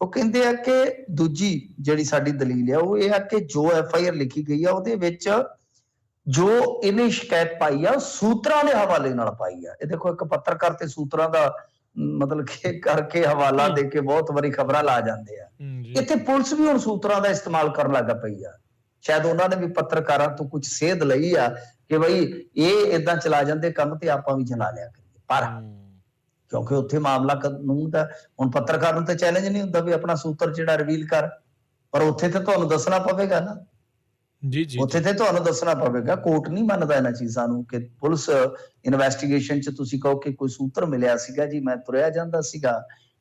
ਉਹ ਕਹਿੰਦੇ ਆ ਕਿ ਦੂਜੀ ਜਿਹੜੀ ਸਾਡੀ ਦਲੀਲ ਆ ਉਹ ਇਹ ਆ ਕਿ ਜੋ FIR ਲਿਖੀ ਗਈ ਆ ਉਹਦੇ ਵਿੱਚ ਜੋ ਇਹਨੇ ਸ਼ਿਕਾਇਤ ਪਾਈ ਆ ਸੂਤਰਾਂ ਦੇ ਹਵਾਲੇ ਨਾਲ ਪਾਈ ਆ। ਇਹ ਦੇਖੋ ਇੱਕ ਪੱਤਰਕਾਰ ਤੇ ਸੂਤਰਾਂ ਦਾ ਮਤਲਬ ਕਿ ਕਰਕੇ ਹਵਾਲਾ ਦੇ ਕੇ ਬਹੁਤ ਵਾਰੀ ਖਬਰਾਂ ਲਾ ਜਾਂਦੇ ਆ।
ਜੀ
ਇੱਥੇ ਪੁਲਿਸ ਵੀ ਹੁਣ ਸੂਤਰਾਂ ਦਾ ਇਸਤੇਮਾਲ ਕਰਨ ਲੱਗ ਪਈ ਆ। ਸ਼ਾਇਦ ਉਹਨਾਂ ਨੇ ਵੀ ਪੱਤਰਕਾਰਾਂ ਤੋਂ ਕੁਝ ਸੇਧ ਲਈ ਆ ਕਿ ਬਈ ਇਹ ਇਦਾਂ ਚਲਾ ਜਾਂਦੇ ਕੰਮ ਤੇ ਆਪਾਂ ਵੀ ਚਲਾ ਲਿਆ ਕਰੀਏ। ਪਰ ਕਿਉਂਕਿ ਉੱਥੇ ਮਾਮਲਾ ਕਾਨੂੰਨ ਦਾ, ਹੁਣ ਪੱਤਰਕਾਰ ਨੂੰ ਤਾਂ ਚੈਲੰਜ ਨਹੀਂ ਹੁੰਦਾ ਵੀ ਆਪਣਾ ਸੂਤਰ ਜਿਹੜਾ ਰਿਵੀਲ ਕਰ, ਪਰ ਉੱਥੇ ਤੇ ਤੁਹਾਨੂੰ ਦੱਸਣਾ ਪਵੇਗਾ ਨਾ।
ਜੀ ਜੀ
ਉੱਥੇ ਤੇ ਤੁਹਾਨੂੰ ਦੱਸਣਾ ਪਵੇਗਾ। ਕੋਰਟ ਨਹੀਂ ਮੰਨਦਾ ਇਹਨਾਂ ਚੀਜ਼ਾਂ ਨੂੰ ਕਿ ਪੁਲਿਸ ਇਨਵੈਸਟੀਗੇਸ਼ਨ 'ਚ ਤੁਸੀਂ ਕਹੋ ਕਿ ਕੋਈ ਸੂਤਰ ਮਿਲਿਆ ਸੀਗਾ ਜੀ, ਮੈਂ ਤੁਰਿਆ ਜਾਂਦਾ ਸੀਗਾ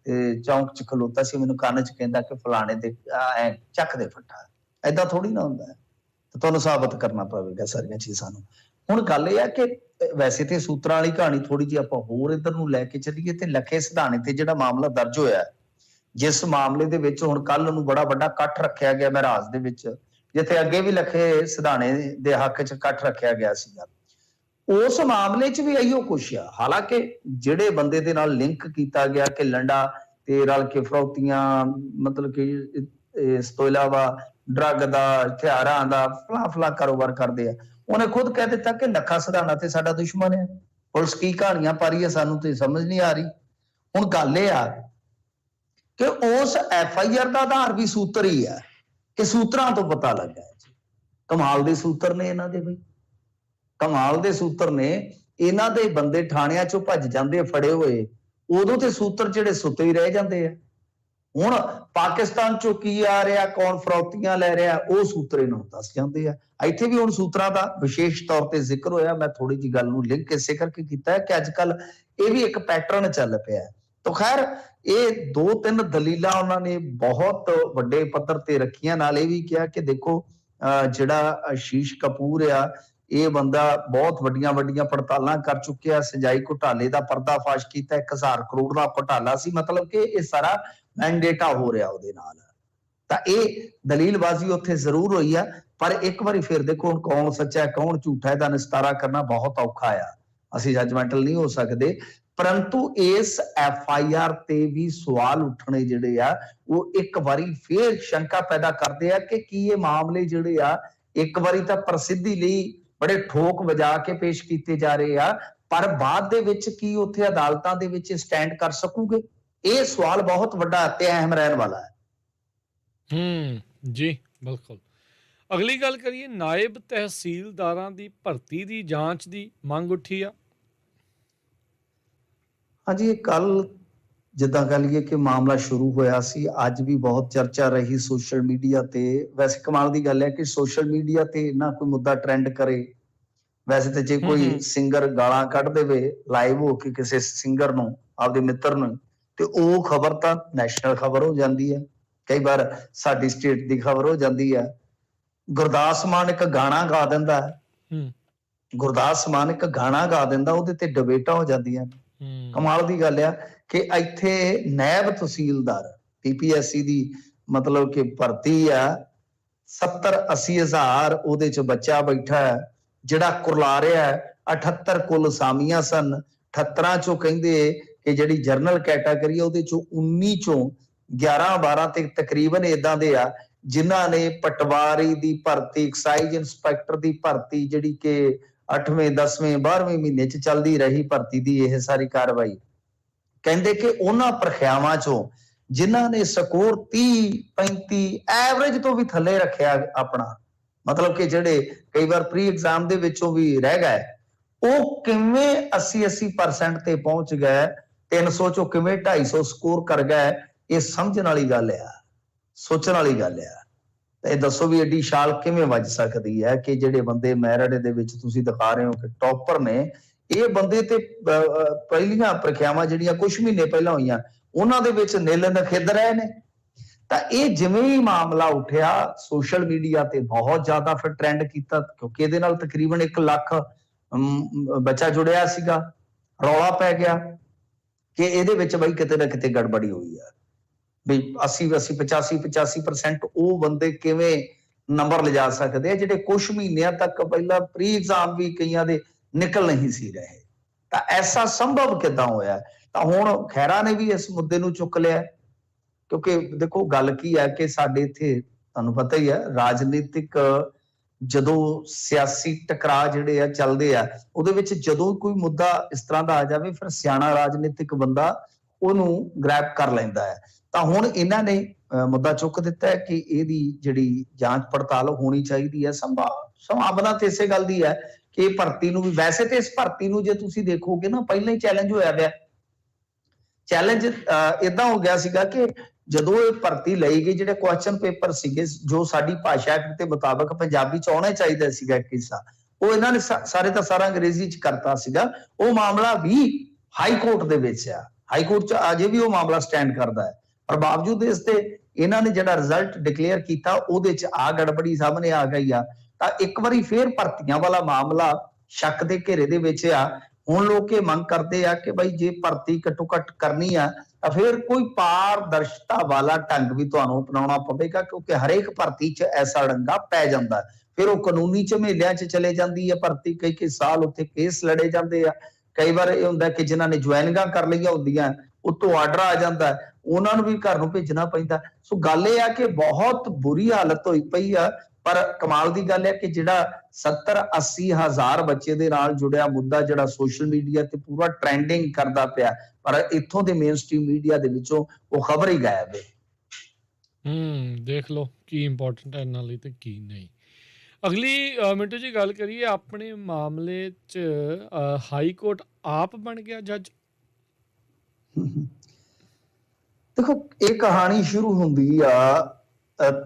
ਤੇ ਚੌਂਕ 'ਚ ਖਲੋਤਾ ਸੀ, ਮੈਨੂੰ ਕੰਨ 'ਚ ਕਹਿੰਦਾ ਕਿ ਫਲਾਣੇ ਦੇ ਐ ਚੱਕ ਦੇ ਫੱਟਾ। ਏਦਾਂ ਥੋੜੀ ਨਾ ਹੁੰਦਾ, ਤੇ ਤੁਹਾਨੂੰ ਸਾਬਤ ਕਰਨਾ ਪਵੇਗਾ ਸਾਰੀਆਂ ਚੀਜ਼ਾਂ ਨੂੰ। ਹੁਣ ਗੱਲ ਇਹ ਆ ਕਿ ਵੈਸੇ ਤੇ ਸੂਤਰਾਂ ਵਾਲੀ ਕਹਾਣੀ ਥੋੜੀ ਜਿਹੀ ਆਪਾਂ ਹੋਰ ਇੱਧਰ ਨੂੰ ਲੈ ਕੇ ਚੱਲੀਏ ਤੇ ਲੱਖੇ ਸਿਧਾਣੇ ਤੇ ਜਿਹੜਾ ਮਾਮਲਾ ਦਰਜ ਹੋਇਆ, ਜਿਸ ਮਾਮਲੇ ਦੇ ਵਿੱਚ ਹੁਣ ਕੱਲ ਨੂੰ ਬੜਾ ਵੱਡਾ ਇਕੱਠ ਰੱਖਿਆ ਗਿਆ ਮਹਿਰਾਜ ਦੇ ਵਿੱਚ, ਜਿੱਥੇ ਅੱਗੇ ਵੀ ਲੱਖੇ ਸਿਧਾਣੇ ਦੇ ਹੱਕ 'ਚ ਇਕੱਠ ਰੱਖਿਆ ਗਿਆ ਸੀਗਾ, ਉਸ ਮਾਮਲੇ 'ਚ ਵੀ ਇਹੀਓ ਕੁਛ ਆ। ਹਾਲਾਂਕਿ ਜਿਹੜੇ ਬੰਦੇ ਦੇ ਨਾਲ ਲਿੰਕ ਕੀਤਾ ਗਿਆ ਕਿ ਲੰਡਾ ਤੇ ਰਲ ਕੇ ਫਰੌਤੀਆਂ, ਮਤਲਬ ਕਿ ਇਸ ਤੋਂ ਇਲਾਵਾ ਡਰੱਗ ਦਾ, ਹਥਿਆਰਾਂ ਦਾ ਫਲਾ ਕਾਰੋਬਾਰ ਕਰਦੇ ਆ, ਉਹਨੇ ਖੁਦ ਕਹਿ ਦਿੱਤਾ ਕਿ ਲੱਖਾ ਸਿਧਾਣਾ ਤੇ ਸਾਡਾ ਦੁਸ਼ਮਣ ਹੈ। ਪੁਲਿਸ ਕੀ ਕਹਾਣੀਆਂ ਪਾ ਰਹੀ ਹੈ ਸਾਨੂੰ ਤੇ ਸਮਝ ਨਹੀਂ ਆ ਰਹੀ। ਹੁਣ ਗੱਲ ਇਹ ਆ ਕਿ ਉਸ FIR ਦਾ ਆਧਾਰ ਵੀ ਸੂਤਰ ਹੀ ਆ, ਕਿ ਸੂਤਰਾਂ ਤੋਂ ਪਤਾ ਲੱਗਾ ਜੀ। ਕਮਾਲ ਦੇ ਸੂਤਰ ਨੇ ਇਹਨਾਂ ਦੇ, ਬਈ ਕਮਾਲ ਦੇ ਸੂਤਰ ਨੇ। ਇਹਨਾਂ ਦੇ ਬੰਦੇ ਥਾਣਿਆਂ ਚੋਂ ਭੱਜ ਜਾਂਦੇ ਫੜੇ ਹੋਏ, ਉਦੋਂ ਤੇ ਸੂਤਰ ਜਿਹੜੇ ਸੁੱਤੇ ਹੀ ਰਹਿ ਜਾਂਦੇ ਆ। ਹੁਣ ਪਾਕਿਸਤਾਨ ਚੋਂ ਕੀ ਆ ਰਿਹਾ, ਕੌਣ ਫਰੌਤੀਆਂ ਲੈ ਰਿਹਾ, ਉਹ ਸੂਤਰ ਇਹਨਾਂ ਨੂੰ ਦੱਸ ਜਾਂਦੇ ਆ। ਇੱਥੇ ਵੀ ਹੁਣ ਸੂਤਰਾਂ ਦਾ ਵਿਸ਼ੇਸ਼ ਤੌਰ ਤੇ ਜ਼ਿਕਰ ਹੋਇਆ। ਮੈਂ ਥੋੜੀ ਜਿਹੀ ਗੱਲ ਨੂੰ ਲਿੰਕ ਇਸੇ ਕਰਕੇ ਕੀਤਾ ਹੈ ਕਿ ਅੱਜ ਕੱਲ ਇਹ ਵੀ ਇੱਕ ਪੈਟਰਨ ਚੱਲ ਪਿਆ ਹੈ। ਤਾਂ ਖੈਰ ਇਹ 2-3 ਦਲੀਲਾਂ ਉਹਨਾਂ ਨੇ ਬਹੁਤ ਵੱਡੇ ਪੱਧਰ ਤੇ ਰੱਖੀਆਂ। ਨਾਲ ਇਹ ਵੀ ਕਿਹਾ ਕਿ ਦੇਖੋ ਜਿਹੜਾ ਆਸ਼ੀਸ਼ ਕਪੂਰ ਆ, ਇਹ ਬੰਦਾ ਬਹੁਤ ਵੱਡੀਆਂ ਪੜਤਾਲਾਂ ਕਰ ਚੁੱਕਿਆ, ਸਿੰਜਾਈ ਘੁਟਾਲੇ ਦਾ ਪਰਦਾਫਾਸ਼ ਕੀਤਾ, 1000 ਕਰੋੜ ਦਾ ਘੁਟਾਲਾ ਸੀ, ਮਤਲਬ ਕਿ ਇਹ ਸਾਰਾ ਮੈਂਡੇਟਾ ਹੋ ਰਿਹਾ ਉਹਦੇ ਨਾਲ। ਤਾਂ ਇਹ ਦਲੀਲਬਾਜ਼ੀ ਉੱਥੇ ਜ਼ਰੂਰ ਹੋਈ ਆ, ਪਰ ਇੱਕ ਵਾਰੀ ਫਿਰ ਦੇਖੋ ਹੁਣ ਕੌਣ ਸੱਚਾ ਹੈ ਕੌਣ ਝੂਠਾ, ਇਹਦਾ ਨਿਸਤਾਰਾ ਕਰਨਾ ਬਹੁਤ ਔਖਾ ਆ। ਅਸੀਂ ਜੱਜਮੈਂਟਲ ਨਹੀਂ ਹੋ ਸਕਦੇ, ਪਰੰਤੂ ਇਸ FIR ਤੇ ਵੀ ਸਵਾਲ ਉੱਠਣੇ ਜਿਹੜੇ ਆ ਉਹ ਇੱਕ ਵਾਰੀ ਫੇਰ ਸ਼ੰਕਾ ਪੈਦਾ ਕਰਦੇ ਆ ਕਿ ਕੀ ਇਹ ਮਾਮਲੇ ਜਿਹੜੇ ਆ ਇੱਕ ਵਾਰੀ ਤਾਂ ਪ੍ਰਸਿੱਧੀ ਲਈ ਬੜੇ ਠੋਕ ਵਜਾ ਕੇ ਪੇਸ਼ ਕੀਤੇ ਜਾ ਰਹੇ ਆ, ਪਰ ਬਾਅਦ ਦੇ ਵਿੱਚ ਕੀ ਉੱਥੇ ਅਦਾਲਤਾਂ ਦੇ ਵਿੱਚ ਸਟੈਂਡ ਕਰ ਸਕੂਗੇ? ਇਹ ਸਵਾਲ ਬਹੁਤ ਵੱਡਾ ਤੇ ਅਹਿਮ ਰਹਿਣ ਵਾਲਾ ਹੈ।
ਜੀ ਬਿਲਕੁਲ। ਅਗਲੀ ਗੱਲ ਕਰੀਏ, ਨਾਇਬ ਤਹਿਸੀਲਦਾਰਾਂ ਦੀ ਭਰਤੀ ਦੀ ਜਾਂਚ ਦੀ ਮੰਗ ਉੱਠੀ ਆ।
ਹਾਂਜੀ, ਕੱਲ ਜਿੱਦਾਂ ਕਹ ਲਈਏ ਕਿ ਮਾਮਲਾ ਸ਼ੁਰੂ ਹੋਇਆ ਸੀ, ਅੱਜ ਵੀ ਬਹੁਤ ਚਰਚਾ ਰਹੀ ਸੋਸ਼ਲ ਮੀਡੀਆ ਤੇ। ਵੈਸੇ ਕਮਾਲ ਦੀ ਗੱਲ ਹੈ ਕਿ ਸੋਸ਼ਲ ਮੀਡੀਆ ਤੇ ਨਾ ਕੋਈ ਮੁੱਦਾ ਟ੍ਰੈਂਡ ਕਰੇ। ਵੈਸੇ ਤੇ ਜੇ ਕੋਈ ਸਿੰਗਰ ਗਾਲਾਂ ਕੱਢ ਦੇਵੇ ਲਾਈਵ ਹੋ ਕੇ ਕਿਸੇ ਸਿੰਗਰ ਨੂੰ, ਆਪਦੇ ਮਿੱਤਰ ਨੂੰ, ਤੇ ਉਹ ਖਬਰ ਤਾਂ ਨੈਸ਼ਨਲ ਖਬਰ ਹੋ ਜਾਂਦੀ ਹੈ, ਕਈ ਵਾਰ ਸਾਡੀ ਸਟੇਟ ਦੀ ਖਬਰ ਹੋ ਜਾਂਦੀ ਹੈ। ਗੁਰਦਾਸ ਮਾਨ ਇੱਕ ਗਾਣਾ ਗਾ ਦਿੰਦਾ ਹੈ, ਗੁਰਦਾਸ ਮਾਨ ਇੱਕ ਗਾਣਾ ਗਾ ਦਿੰਦਾ, ਉਹਦੇ ਤੇ ਡਿਬੇਟਾਂ ਹੋ ਜਾਂਦੀਆਂ ਨੇ। ਕਮਾਲ ਦੀ ਗੱਲ ਆ ਕਿ ਇੱਥੇ ਨਾਇਬ ਤਹਿਸੀਲਦਾਰ PPSC ਦੀ ਮਤਲਬ ਕਿ ਭਰਤੀ ਆ, 70-80 ਹਜ਼ਾਰ ਉਹਦੇ ਚ ਬੱਚਾ ਬੈਠਾ ਹੈ ਜਿਹੜਾ ਕੁਰਲਾ ਰਿਹਾ ਹੈ। 78 ਕੁੱਲ ਅਸਾਮੀਆਂ ਸਨ, 78 ਚੋਂ ਕਹਿੰਦੇ ਕਿ ਜਿਹੜੀ ਜਰਨਲ ਕੈਟਾਗਰੀ ਉਹਦੇ ਚੋਂ 19 ਚੋਂ 11-12 ਤੇ ਤਕਰੀਬਨ ਏਦਾਂ ਦੇ ਆ ਜਿਨ੍ਹਾਂ ਨੇ ਪਟਵਾਰੀ ਦੀ ਭਰਤੀ, ਐਕਸਾਈਜ਼ ਇੰਸਪੈਕਟਰ ਦੀ ਭਰਤੀ, ਜਿਹੜੀ ਕਿ 8ਵੇਂ 10ਵੇਂ 12ਵੇਂ ਮਹੀਨੇ ਚ ਚੱਲਦੀ ਰਹੀ ਭਰਤੀ ਦੀ ਇਹ ਸਾਰੀ ਕਾਰਵਾਈ, ਕਹਿੰਦੇ ਕਿ ਉਹਨਾਂ ਪ੍ਰਖਿਆਵਾਂ ਚੋਂ ਜਿਨ੍ਹਾਂ ਨੇ ਸਕੋਰ 30-35 ਐਵਰੇਜ ਤੋਂ ਵੀ ਥੱਲੇ ਰੱਖਿਆ ਆਪਣਾ, ਮਤਲਬ ਕਿ ਜਿਹੜੇ ਕਈ ਵਾਰ ਪ੍ਰੀ ਐਗਜ਼ਾਮ ਦੇ ਵਿੱਚੋਂ ਵੀ ਰਹਿ ਗਏ, ਉਹ ਕਿਵੇਂ 80% ਤੇ ਪਹੁੰਚ ਗਏ, 300 ਚੋਂ ਕਿਵੇਂ 250 ਸਕੋਰ ਕਰ ਗਏ। ਇਹ ਸਮਝਣ ਵਾਲੀ ਗੱਲ ਆ, ਸੋਚਣ ਵਾਲੀ ਗੱਲ ਆ। ਤੇ ਦੱਸੋ ਵੀ ਐਡੀ ਛਾਲ ਕਿਵੇਂ ਵੱਜ ਸਕਦੀ ਹੈ ਕਿ ਜਿਹੜੇ ਬੰਦੇ ਮੈਰਿਟ ਦੇ ਵਿੱਚ ਤੁਸੀਂ ਦਿਖਾ ਰਹੇ ਹੋ ਕਿ ਟੌਪਰ ਨੇ, ਇਹ ਬੰਦੇ ਤੇ ਪਹਿਲੀਆਂ ਪ੍ਰੀਖਿਆਵਾਂ ਜਿਹੜੀਆਂ ਕੁਝ ਮਹੀਨੇ ਪਹਿਲਾਂ ਹੋਈਆਂ ਉਹਨਾਂ ਦੇ ਵਿੱਚ ਨਿਲ ਨਖਿੱਧ ਰਹੇ ਨੇ। ਤਾਂ ਇਹ ਜਿਵੇਂ ਹੀ ਮਾਮਲਾ ਉੱਠਿਆ ਸੋਸ਼ਲ ਮੀਡੀਆ ਤੇ ਬਹੁਤ ਜ਼ਿਆਦਾ ਫਿਰ ਟ੍ਰੈਂਡ ਕੀਤਾ, ਕਿਉਂਕਿ ਇਹਦੇ ਨਾਲ ਤਕਰੀਬਨ 1 ਲੱਖ ਬੱਚਾ ਜੁੜਿਆ ਸੀਗਾ। ਰੌਲਾ ਪੈ ਗਿਆ ਕਿ ਇਹਦੇ ਵਿੱਚ ਬਈ ਕਿਤੇ ਨਾ ਕਿਤੇ ਗੜਬੜੀ ਹੋਈ ਆ, ਵੀ 85% ਉਹ ਬੰਦੇ ਕਿਵੇਂ ਨੰਬਰ ਲਿਜਾ ਸਕਦੇ ਆ ਜਿਹੜੇ ਕੁਝ ਮਹੀਨਿਆਂ ਤੱਕ ਪਹਿਲਾਂ ਪ੍ਰੀ ਐਗਜ਼ਾਮ ਵੀ ਕਈਆਂ ਦੇ ਨਿਕਲ ਨਹੀਂ ਸੀ ਰਹੇ। ਤਾਂ ਐਸਾ ਸੰਭਵ ਕਿੱਦਾਂ ਹੋਇਆ? ਤਾਂ ਹੁਣ ਖਹਿਰਾ ਨੇ ਵੀ ਇਸ ਮੁੱਦੇ ਨੂੰ ਚੁੱਕ ਲਿਆ, ਕਿਉਂਕਿ ਦੇਖੋ ਗੱਲ ਕੀ ਹੈ ਕਿ ਸਾਡੇ ਇੱਥੇ ਤੁਹਾਨੂੰ ਪਤਾ ਹੀ ਹੈ ਰਾਜਨੀਤਿਕ ਜਦੋਂ ਸਿਆਸੀ ਟਕਰਾਅ ਜਿਹੜੇ ਆ ਚੱਲਦੇ ਆ, ਉਹਦੇ ਵਿੱਚ ਜਦੋਂ ਕੋਈ ਮੁੱਦਾ ਇਸ ਤਰ੍ਹਾਂ ਦਾ ਆ ਜਾਵੇ, ਫਿਰ ਸਿਆਣਾ ਰਾਜਨੀਤਿਕ ਬੰਦਾ ਉਹਨੂੰ ਗ੍ਰੈਬ ਕਰ ਲੈਂਦਾ ਹੈ। ਤਾਂ ਹੁਣ ਇਹਨਾਂ ਨੇ ਮੁੱਦਾ ਚੁੱਕ ਦਿੱਤਾ ਹੈ ਕਿ ਇਹਦੀ ਜਿਹੜੀ ਜਾਂਚ ਪੜਤਾਲ ਹੋਣੀ ਚਾਹੀਦੀ ਹੈ। ਸੰਭਾਵਨਾ ਤੇ ਇਸੇ ਗੱਲ ਦੀ ਹੈ ਕਿ ਇਹ ਭਰਤੀ ਨੂੰ ਵੀ, ਵੈਸੇ ਤੇ ਇਸ ਭਰਤੀ ਨੂੰ ਜੇ ਤੁਸੀਂ ਦੇਖੋਗੇ ਨਾ, ਪਹਿਲਾਂ ਹੀ ਚੈਲੰਜ ਹੋਇਆ ਪਿਆ। ਚੈਲੰਜ ਇਦਾਂ ਹੋ ਗਿਆ ਸੀਗਾ ਕਿ ਜਦੋਂ ਇਹ ਭਰਤੀ ਲਈ ਗਈ, ਜਿਹੜੇ ਕੁਐਸਚਨ ਪੇਪਰ ਸੀਗੇ ਜੋ ਸਾਡੀ ਭਾਸ਼ਾ ਦੇ ਮੁਤਾਬਕ ਪੰਜਾਬੀ ਚ ਆਉਣਾ ਚਾਹੀਦਾ ਸੀਗਾ ਇੱਕ ਹਿੱਸਾ, ਉਹ ਇਹਨਾਂ ਨੇ ਸਾਰੇ ਦਾ ਸਾਰਾ ਅੰਗਰੇਜ਼ੀ ਚ ਕਰਤਾ ਸੀਗਾ। ਉਹ ਮਾਮਲਾ ਵੀ ਹਾਈ ਕੋਰਟ ਦੇ ਵਿੱਚ ਆ, ਹਾਈ ਕੋਰਟ ਚ ਅਜੇ ਵੀ ਉਹ ਮਾਮਲਾ ਸਟੈਂਡ ਕਰਦਾ ਹੈ। ਪਰ ਬਾਵਜੂਦ ਇਸ ਤੇ ਇਹਨਾਂ ਨੇ ਜਿਹੜਾ ਰਿਜ਼ਲਟ ਡਿਕਲੇਅਰ ਕੀਤਾ ਉਹਦੇ ਚ ਆ ਗੜਬੜੀ ਸਾਹਮਣੇ ਆ ਗਈ ਆ। ਤਾਂ ਇੱਕ ਵਾਰੀ ਫੇਰ ਭਰਤੀਆਂ ਵਾਲਾ ਮਾਮਲਾ ਸ਼ੱਕ ਦੇ ਘੇਰੇ ਦੇ ਵਿੱਚ ਆ। ਹੁਣ ਲੋਕ ਇਹ ਮੰਗ ਕਰਦੇ ਆ ਕਿ ਬਈ ਜੇ ਭਰਤੀ ਘੱਟੋ ਘੱਟ ਕਰਨੀ ਆ ਤਾਂ ਫਿਰ ਕੋਈ ਪਾਰਦਰਸ਼ਤਾ ਵਾਲਾ ਢੰਗ ਵੀ ਤੁਹਾਨੂੰ ਅਪਣਾਉਣਾ ਪਵੇਗਾ, ਕਿਉਂਕਿ ਹਰੇਕ ਭਰਤੀ 'ਚ ਐਸਾ ਡੰਗਾ ਪੈ ਜਾਂਦਾ। ਫਿਰ ਉਹ ਕਾਨੂੰਨੀ ਝਮੇਲਿਆਂ 'ਚ ਚਲੇ ਜਾਂਦੀ ਹੈ ਭਰਤੀ, ਕਈ ਸਾਲ ਉੱਥੇ ਕੇਸ ਲੜੇ ਜਾਂਦੇ ਆ। ਕਈ ਵਾਰ ਇਹ ਹੁੰਦਾ ਕਿ ਜਿਨ੍ਹਾਂ ਨੇ ਜੁਆਇਨਿੰਗਾਂ ਕਰ ਲਈਆਂ ਹੁੰਦੀਆਂ, ਉੱਤੋਂ ਆਰਡਰ ਆ ਜਾਂਦਾ, ਉਹਨਾਂ ਨੂੰ ਵੀ ਘਰ ਨੂੰ ਭੇਜਣਾ ਪੈਂਦਾ। ਸੋ ਗੱਲ ਇਹ ਆ ਕਿ ਬਹੁਤ ਬੁਰੀ ਹਾਲਤ ਹੋਈ ਪਈ ਆ। ਪਰ ਕਮਾਲ ਦੀ ਗੱਲ ਹੈ ਕਿ ਜਿਹੜਾ 70-80 ਹਜ਼ਾਰ ਬੱਚੇ ਦੇ ਨਾਲ ਜੁੜਿਆ ਮੁੱਦਾ ਜਿਹੜਾ ਸੋਸ਼ਲ ਮੀਡੀਆ ਤੇ ਪੂਰਾ ਟ੍ਰੈਂਡਿੰਗ ਕਰਦਾ ਪਿਆ, ਪਰ ਇੱਥੋਂ ਦੇ ਮੇਨ ਸਟ੍ਰੀਮ ਮੀਡੀਆ ਦੇ ਵਿੱਚੋਂ ਉਹ ਖਬਰ ਹੀ ਗਾਇਬ ਹੈ।
ਦੇਖ ਲਓ ਕੀ ਇੰਪੋਰਟੈਂਟ ਹੈ ਇਹਨਾਂ ਲਈ ਤੇ ਕੀ ਨਹੀਂ। ਅਗਲੀ ਮਿੰਟੂ ਜੀ ਗੱਲ ਕਰੀਏ ਆਪਣੇ ਮਾਮਲੇ 'ਚ, ਹਾਈ ਕੋਰਟ ਆਪ ਬਣ ਗਿਆ ਜੱਜ।
ਦੇਖੋ, ਇਹ ਕਹਾਣੀ ਸ਼ੁਰੂ ਹੁੰਦੀ ਆ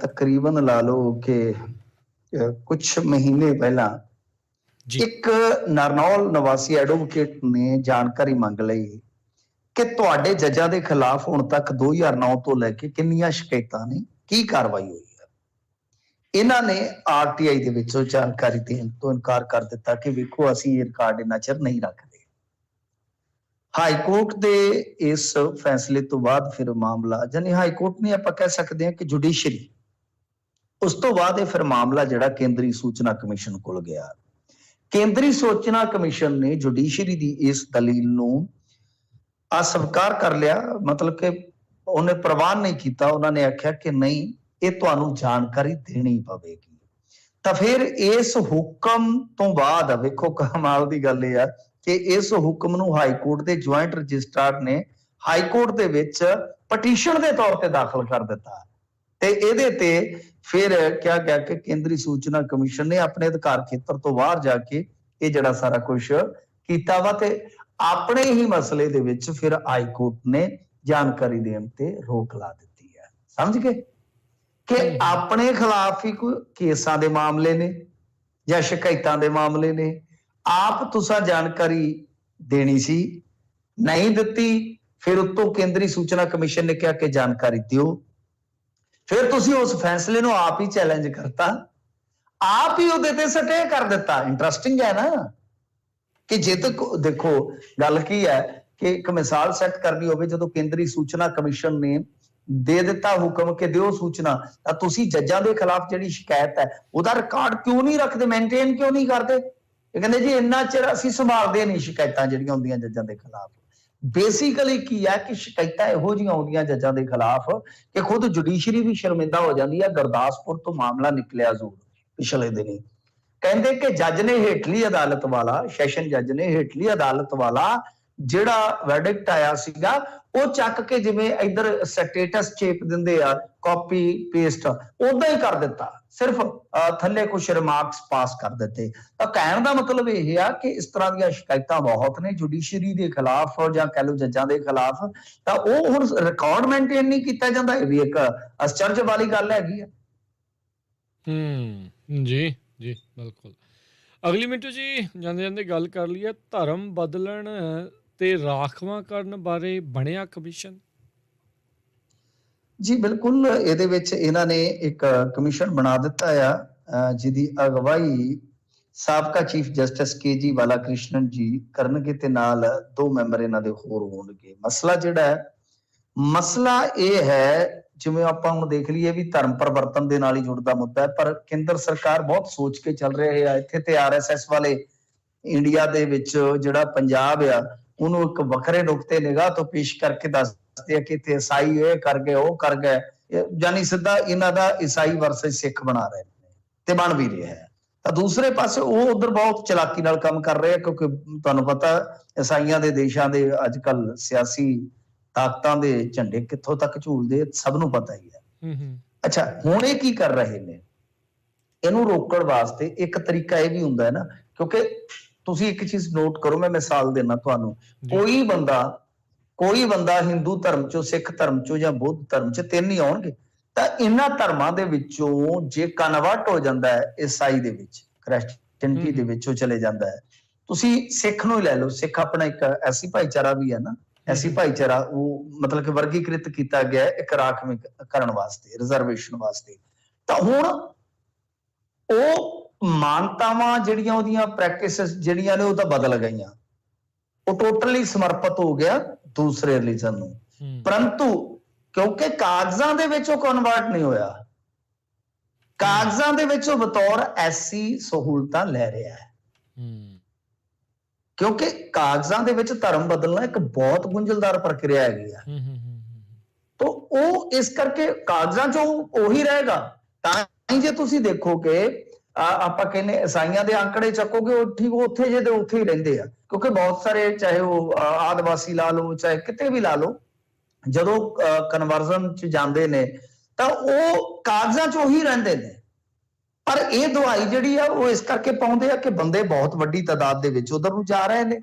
ਤਕਰੀਬਨ ਲਾ ਲਓ ਕਿ ਕੁਝ ਮਹੀਨੇ ਪਹਿਲਾਂ ਇੱਕ ਨਰਨੌਲ ਨਿਵਾਸੀ ਐਡਵੋਕੇਟ ਨੇ ਜਾਣਕਾਰੀ ਮੰਗ ਲਈ ਕਿ ਤੁਹਾਡੇ ਜੱਜਾਂ ਦੇ ਖਿਲਾਫ ਹੁਣ ਤੱਕ 2009 ਤੋਂ ਲੈ ਕੇ ਕਿੰਨੀਆਂ ਸ਼ਿਕਾਇਤਾਂ ਨੇ, ਕੀ ਕਾਰਵਾਈ ਹੋਈ ਹੈ। ਇਹਨਾਂ ਨੇ ਆਰਟੀਆਈ ਦੇ ਵਿੱਚੋਂ ਜਾਣਕਾਰੀ ਦੇਣ ਤੋਂ ਇਨਕਾਰ ਕਰ ਦਿੱਤਾ ਕਿ ਵੇਖੋ ਅਸੀਂ ਇਹ ਰਿਕਾਰਡ ਇੰਨਾ ਚਿਰ ਨਹੀਂ ਰੱਖਦੇ। ਹਾਈ ਕੋਰਟ ਦੇ ਇਸ ਫੈਸਲੇ ਤੋਂ ਬਾਅਦ ਫਿਰ ਮਾਮਲਾ, ਜਾਨੀ ਹਾਈ ਕੋਰਟ ਨੇ ਆਪਾਂ ਕਹਿ ਸਕਦੇ ਹਾਂ ਕਿ ਜੁਡੀਸ਼ਰੀ, ਉਸ ਤੋਂ ਬਾਅਦ ਇਹ ਫਿਰ ਮਾਮਲਾ ਜਿਹੜਾ ਕੇਂਦਰੀ ਸੂਚਨਾ ਕਮਿਸ਼ਨ ਕੋਲ ਗਿਆ। ਕੇਂਦਰੀ ਸੂਚਨਾ ਕਮਿਸ਼ਨ ਨੇ ਜੁਡੀਸ਼ਰੀ ਦੀ ਇਸ ਦਲੀਲ ਨੂੰ ਅਸਵੀਕਾਰ ਕਰ ਲਿਆ, ਮਤਲਬ ਕਿ ਉਹਨੇ ਪ੍ਰਵਾਨ ਨਹੀਂ ਕੀਤਾ। ਉਹਨਾਂ ਨੇ ਆਖਿਆ ਕਿ ਨਹੀਂ, ਇਹ ਤੁਹਾਨੂੰ ਜਾਣਕਾਰੀ ਦੇਣੀ ਪਵੇਗੀ। ਤਾਂ ਫਿਰ ਇਸ ਹੁਕਮ ਤੋਂ ਬਾਅਦ ਵੇਖੋ ਕਮਾਲ ਦੀ ਗੱਲ ਇਹ ਆ ਕਿ ਇਸ ਹੁਕਮ ਨੂੰ ਹਾਈ ਕੋਰਟ ਦੇ ਜੁਆਇੰਟ ਰਜਿਸਟਰਾਰ ਨੇ ਹਾਈ ਕੋਰਟ ਦੇ ਵਿੱਚ ਪਟੀਸ਼ਨ ਦੇ ਤੌਰ ਤੇ ਦਾਖਲ ਕਰ ਦਿੱਤਾ। ਤੇ ਇਹਦੇ ਤੇ ਫਿਰ ਕਿਹਾ ਗਿਆ ਕਿ ਕੇਂਦਰੀ ਸੂਚਨਾ ਕਮਿਸ਼ਨ ਨੇ ਆਪਣੇ ਅਧਿਕਾਰ ਖੇਤਰ ਤੋਂ ਬਾਹਰ ਜਾ ਕੇ ਇਹ ਜਿਹੜਾ ਸਾਰਾ ਕੁਝ ਕੀਤਾ ਵਾ, ਤੇ ਆਪਣੇ ਹੀ ਮਸਲੇ ਦੇ ਵਿੱਚ ਫਿਰ ਹਾਈ ਕੋਰਟ ਨੇ ਜਾਣਕਾਰੀ ਦੇਣ ਤੇ ਰੋਕ ਲਾ ਦਿੱਤੀ ਹੈ। ਸਮਝ ਗਏ ਕਿ ਆਪਣੇ ਖਿਲਾਫ ਹੀ ਕੋਈ ਕੇਸਾਂ ਦੇ ਮਾਮਲੇ ਨੇ ਜਾਂ ਸ਼ਿਕਾਇਤਾਂ ਦੇ ਮਾਮਲੇ ਨੇ, ਆਪ ਤੁਸੀਂ ਜਾਣਕਾਰੀ ਦੇਣੀ ਸੀ, ਨਹੀਂ ਦਿੱਤੀ। ਫਿਰ ਉੱਤੋਂ ਕੇਂਦਰੀ ਸੂਚਨਾ ਕਮਿਸ਼ਨ ਨੇ ਕਿਹਾ ਕਿ ਜਾਣਕਾਰੀ ਦਿਓ। ਫਿਰ ਤੁਸੀਂ ਉਸ ਫੈਸਲੇ ਨੂੰ ਆਪ ਹੀ ਚੈਲੰਜ ਕਰਤਾ, ਆਪ ਹੀ ਉਹਦੇ ਤੇ ਸਟੇ ਕਰ ਦਿੱਤਾ। ਇੰਟਰਸਟਿੰਗ ਹੈ ਨਾ ਕਿ ਜੇ ਤੱਕ ਦੇਖੋ ਗੱਲ ਕੀ ਹੈ ਕਿ ਇੱਕ ਮਿਸਾਲ ਸੈੱਟ ਕਰਨੀ ਹੋਵੇ, ਜਦੋਂ ਕੇਂਦਰੀ ਸੂਚਨਾ ਕਮਿਸ਼ਨ ਨੇ ਦੇ ਦਿੱਤਾ ਹੁਕਮ ਕਿ ਦਿਓ ਸੂਚਨਾ, ਤਾਂ ਤੁਸੀਂ ਜੱਜਾਂ ਦੇ ਖਿਲਾਫ ਜਿਹੜੀ ਸ਼ਿਕਾਇਤ ਹੈ ਉਹਦਾ ਰਿਕਾਰਡ ਕਿਉਂ ਨਹੀਂ ਰੱਖਦੇ, ਮੇਨਟੇਨ ਕਿਉਂ ਨਹੀਂ ਕਰਦੇ? ਇਹ ਕਹਿੰਦੇ ਜੀ ਇੰਨਾ ਚਿਰ ਅਸੀਂ ਸੰਭਾਲਦੇ ਨਹੀਂ ਸ਼ਿਕਾਇਤਾਂ ਜਿਹੜੀਆਂ ਹੁੰਦੀਆਂ ਜੱਜਾਂ ਦੇ ਖਿਲਾਫ। ਬੇਸਿਕਲੀ ਕੀ ਹੈ ਕਿ ਸ਼ਿਕਾਇਤਾਂ ਇਹੋ ਜਿਹੀਆਂ ਆਉਂਦੀਆਂ ਜੱਜਾਂ ਦੇ ਖਿਲਾਫ ਕਿ ਖੁਦ ਜੁਡੀਸ਼ਰੀ ਵੀ ਸ਼ਰਮਿੰਦਾ ਹੋ ਜਾਂਦੀ ਹੈ। ਗੁਰਦਾਸਪੁਰ ਤੋਂ ਮਾਮਲਾ ਨਿਕਲਿਆ ਜ਼ਰੂਰ ਪਿਛਲੇ ਦਿਨੀ, ਕਹਿੰਦੇ ਕਿ ਜੱਜ ਨੇ ਹੇਠਲੀ ਅਦਾਲਤ ਵਾਲਾ, ਸੈਸ਼ਨ ਜੱਜ ਨੇ ਹੇਠਲੀ ਅਦਾਲਤ ਵਾਲਾ ਜਿਹੜਾ ਵਰਡਿਕਟ ਆਇਆ ਸੀਗਾ ਉਹ ਚੱਕ ਕੇ ਜਿਵੇਂ ਇਧਰ ਸਟੇਟਸ ਚੇਪ ਦਿੰਦੇ ਆ, ਕਾਪੀ ਪੇਸਟ ਉਦਾਂ ਹੀ ਕਰ ਦਿੱਤਾ, ਸਿਰਫ ਥੱਲੇ ਕੁਝ ਰਿਮਾਰਕਸ ਪਾਸ ਕਰ ਦਿੱਤੇ। ਤਾਂ ਕਹਿਣ ਦਾ ਮਤਲਬ ਇਹ ਆ ਕਿ ਇਸ ਤਰ੍ਹਾਂ ਦੀਆਂ ਸ਼ਿਕਾਇਤਾਂ ਬਹੁਤ ਨੇ ਜੁਡੀਸ਼ਰੀ ਦੇ ਖਿਲਾਫ ਜਾਂ ਕਹਿ ਲਓ ਜੱਜਾਂ ਦੇ ਖਿਲਾਫ, ਤਾਂ ਉਹ ਹੁਣ ਰਿਕਾਰਡ ਮੇਨਟੇਨ ਨਹੀਂ ਕੀਤਾ ਜਾਂਦਾ। ਇਹ ਵੀ ਇੱਕ ਅਚਰਜ ਵਾਲੀ ਗੱਲ ਹੈਗੀ ਆ।
ਜੀ ਜੀ ਬਿਲਕੁਲ। ਅਗਲੀ ਮਿੰਟੂ ਜੀ ਜਾਂਦੇ ਜਾਂਦੇ ਗੱਲ ਕਰ ਲਈਏ, ਧਰਮ ਬਦਲਣ ਤੇ ਰਾਖਵਾਂਕਰਨ ਬਾਰੇ ਬਣਿਆ ਕਮਿਸ਼ਨ।
ਜੀ ਬਿਲਕੁਲ, ਇਹਦੇ ਵਿੱਚ ਇਹਨਾਂ ਨੇ ਇੱਕ ਕਮਿਸ਼ਨ ਬਣਾ ਦਿੱਤਾ ਆ ਜਿਹਦੀ ਅਗਵਾਈ ਸਾਬਕਾ ਚੀਫ ਜਸਟਿਸ ਕੇ.ਜੀ. ਬਾਲਾ ਕ੍ਰਿਸ਼ਨਨ ਜੀ ਕਰਨਗੇ ਤੇ ਨਾਲ 2 ਮੈਂਬਰ ਇਹਨਾਂ ਦੇ ਹੋਰ ਹੋਣਗੇ। ਮਸਲਾ ਜਿਹੜਾ ਹੈ, ਮਸਲਾ ਇਹ ਹੈ ਜਿਵੇਂ ਆਪਾਂ ਹੁਣ ਦੇਖ ਲਈਏ ਵੀ ਧਰਮ ਪਰਿਵਰਤਨ ਦੇ ਨਾਲ ਹੀ ਜੁੜਦਾ ਮੁੱਦਾ ਹੈ, ਪਰ ਕੇਂਦਰ ਸਰਕਾਰ ਬਹੁਤ ਸੋਚ ਕੇ ਚੱਲ ਰਹੇ ਆ। ਇੱਥੇ ਤੇ ਆਰਐਸਐਸ ਵਾਲੇ ਇੰਡੀਆ ਦੇ ਵਿੱਚ ਜਿਹੜਾ ਪੰਜਾਬ ਆ ਉਹਨੂੰ ਇੱਕ ਵੱਖਰੇ ਨੁਕਤੇ ਨਿਗਾਹ ਤੋਂ ਪੇਸ਼ ਕਰਕੇ ਦੱਸਦੇ ਆ ਕਿ ਇੱਥੇ ਈਸਾਈ ਇਹ ਕਰ ਗਏ ਉਹ ਕਰ ਗਏ, ਯਾਨੀ ਸਿੱਧਾ ਇਹਨਾਂ ਦਾ ਈਸਾਈ ਵਰਸਸ ਸਿੱਖ ਬਣਾ ਰਹੇ ਨੇ ਤੇ ਬਣ ਵੀ ਰਿਹਾ ਹੈ। ਤਾਂ ਦੂਸਰੇ ਪਾਸੇ ਉਹ ਉਧਰ ਬਹੁਤ ਚਲਾਕੀ ਨਾਲ ਕੰਮ ਕਰ ਰਹੇ ਆ, ਕਿਉਂਕਿ ਤੁਹਾਨੂੰ ਪਤਾ ਈਸਾਈਆਂ ਦੇ ਦੇਸ਼ਾਂ ਦੇ ਅੱਜ ਕੱਲ ਸਿਆਸੀ ਤਾਕਤਾਂ ਦੇ ਝੰਡੇ ਕਿੱਥੋਂ ਤੱਕ ਝੂਲਦੇ ਆ, ਸਭ ਨੂੰ ਪਤਾ ਹੀ ਹੈ।
ਹੂੰ ਹੂੰ
ਅੱਛਾ, ਹੁਣ ਇਹ ਕੀ ਕਰ ਰਹੇ ਨੇ? ਇਹਨੂੰ ਰੋਕਣ ਵਾਸਤੇ ਇੱਕ ਤਰੀਕਾ ਇਹ ਵੀ ਹੁੰਦਾ ਹੈ ਨਾ, ਕਿਉਂਕਿ ਤੁਸੀਂ ਇੱਕ ਚੀਜ਼ ਨੋਟ ਕਰੋ, ਮੈਂ ਮਿਸਾਲ ਦੇਣਾ ਤੁਹਾਨੂੰ।
ਜੀ
ਕੋਈ ਬੰਦਾ ਹਿੰਦੂ ਧਰਮ ਚੋਂ, ਸਿੱਖ ਧਰਮ ਚੋਂ ਜਾਂ ਬੁੱਧ ਧਰਮ ਚ, ਤਿੰਨ ਹੀ ਆਉਣਗੇ। ਤਾਂ ਇਹਨਾਂ ਧਰਮਾਂ ਦੇ ਵਿੱਚੋਂ ਜੇ ਕਨਵਰਟ ਹੋ ਜਾਂਦਾ ਹੈ ਈਸਾਈ ਦੇ ਵਿੱਚ, ਕ੍ਰਿਸਚੀਅਨਿਟੀ ਦੇ ਵਿੱਚ ਉਹ ਚਲੇ ਜਾਂਦਾ ਹੈ। ਤੁਸੀਂ ਸਿੱਖ ਨੂੰ ਹੀ ਲੈ ਲਓ, ਸਿੱਖ ਆਪਣਾ ਇੱਕ ਐਸੀ ਭਾਈਚਾਰਾ ਵੀ ਹੈ ਨਾ, ਐਸੀ ਭਾਈਚਾਰਾ ਉਹ ਮਤਲਬ ਕਿ ਵਰਗੀਕ੍ਰਿਤ ਕੀਤਾ ਗਿਆ ਇੱਕ ਰਾਖਵੀਕਰਨ ਵਾਸਤੇ, ਰਿਜ਼ਰਵੇਸ਼ਨ ਵਾਸਤੇ। ਤਾਂ ਹੁਣ ਉਹ ਮਾਨਤਾਵਾਂ ਜਿਹੜੀਆਂ ਉਹਦੀਆਂ ਪ੍ਰੈਕਟਿਸਿਸ ਜਿਹੜੀਆਂ ਨੇ ਉਹ ਤਾਂ ਬਦਲ ਗਈਆਂ, ਉਹ ਟੋਟਲੀ ਸਮਰਪਿਤ ਹੋ ਗਿਆ ਦੂਸਰੇ ਰਿਲੀਜਨ ਨੂੰ। ਪਰੰਤੂ ਕਿਉਂਕਿ ਕਾਗਜ਼ਾਂ ਦੇ ਵਿੱਚ ਉਹ ਕਨਵਰਟ ਨਹੀਂ ਹੋਇਆ, ਕਾਗਜ਼ਾਂ ਦੇ ਵਿੱਚ ਉਹ ਬਤੌਰ ਐਸੀ ਸਹੂਲਤਾਂ ਲੈ ਰਿਹਾ ਹੈ। ਕਿਉਂਕਿ ਕਾਗਜ਼ਾਂ ਦੇ ਵਿੱਚ ਧਰਮ ਬਦਲਣਾ ਇੱਕ ਬਹੁਤ ਗੁੰਝਲਦਾਰ ਪ੍ਰਕਿਰਿਆ ਹੈਗੀ ਆ। ਤਾਂ ਉਹ ਇਸ ਕਰਕੇ ਕਾਗਜ਼ਾਂ ਚੋਂ ਉਹੀ ਰਹੇਗਾ। ਤਾਂ ਹੀ ਜੇ ਤੁਸੀਂ ਦੇਖੋਗੇ ਆਪਾਂ ਕਹਿੰਦੇ ਈਸਾਈਆਂ ਦੇ ਆંકੜੇ ਚੱਕੋਗੇ, ਉਹ ਠੀਕ ਉੱਥੇ ਜੇ ਤੇ ਉੱਥੇ ਹੀ ਰਹਿੰਦੇ ਆ, ਕਿਉਂਕਿ ਬਹੁਤ ਸਾਰੇ ਚਾਹੇ ਉਹ ਆਦਿਵਾਸੀ ਲਾ ਲਓ, ਚਾਹੇ ਕਿਤੇ ਵੀ ਲਾ ਲਓ, ਜਦੋਂ ਕਨਵਰਜ਼ਨ ਚ ਜਾਂਦੇ ਨੇ ਤਾਂ ਉਹ ਕਾਗਜ਼ਾਂ ਚ ਉਹੀ ਰਹਿੰਦੇ ਨੇ। ਪਰ ਇਹ ਦਵਾਈ ਜਿਹੜੀ ਆ ਉਹ ਇਸ ਕਰਕੇ ਪਾਉਂਦੇ ਆ ਕਿ ਬੰਦੇ ਬਹੁਤ ਵੱਡੀ ਤਾਦਾਦ ਦੇ ਵਿੱਚ ਉਧਰ ਨੂੰ ਜਾ ਰਹੇ ਨੇ,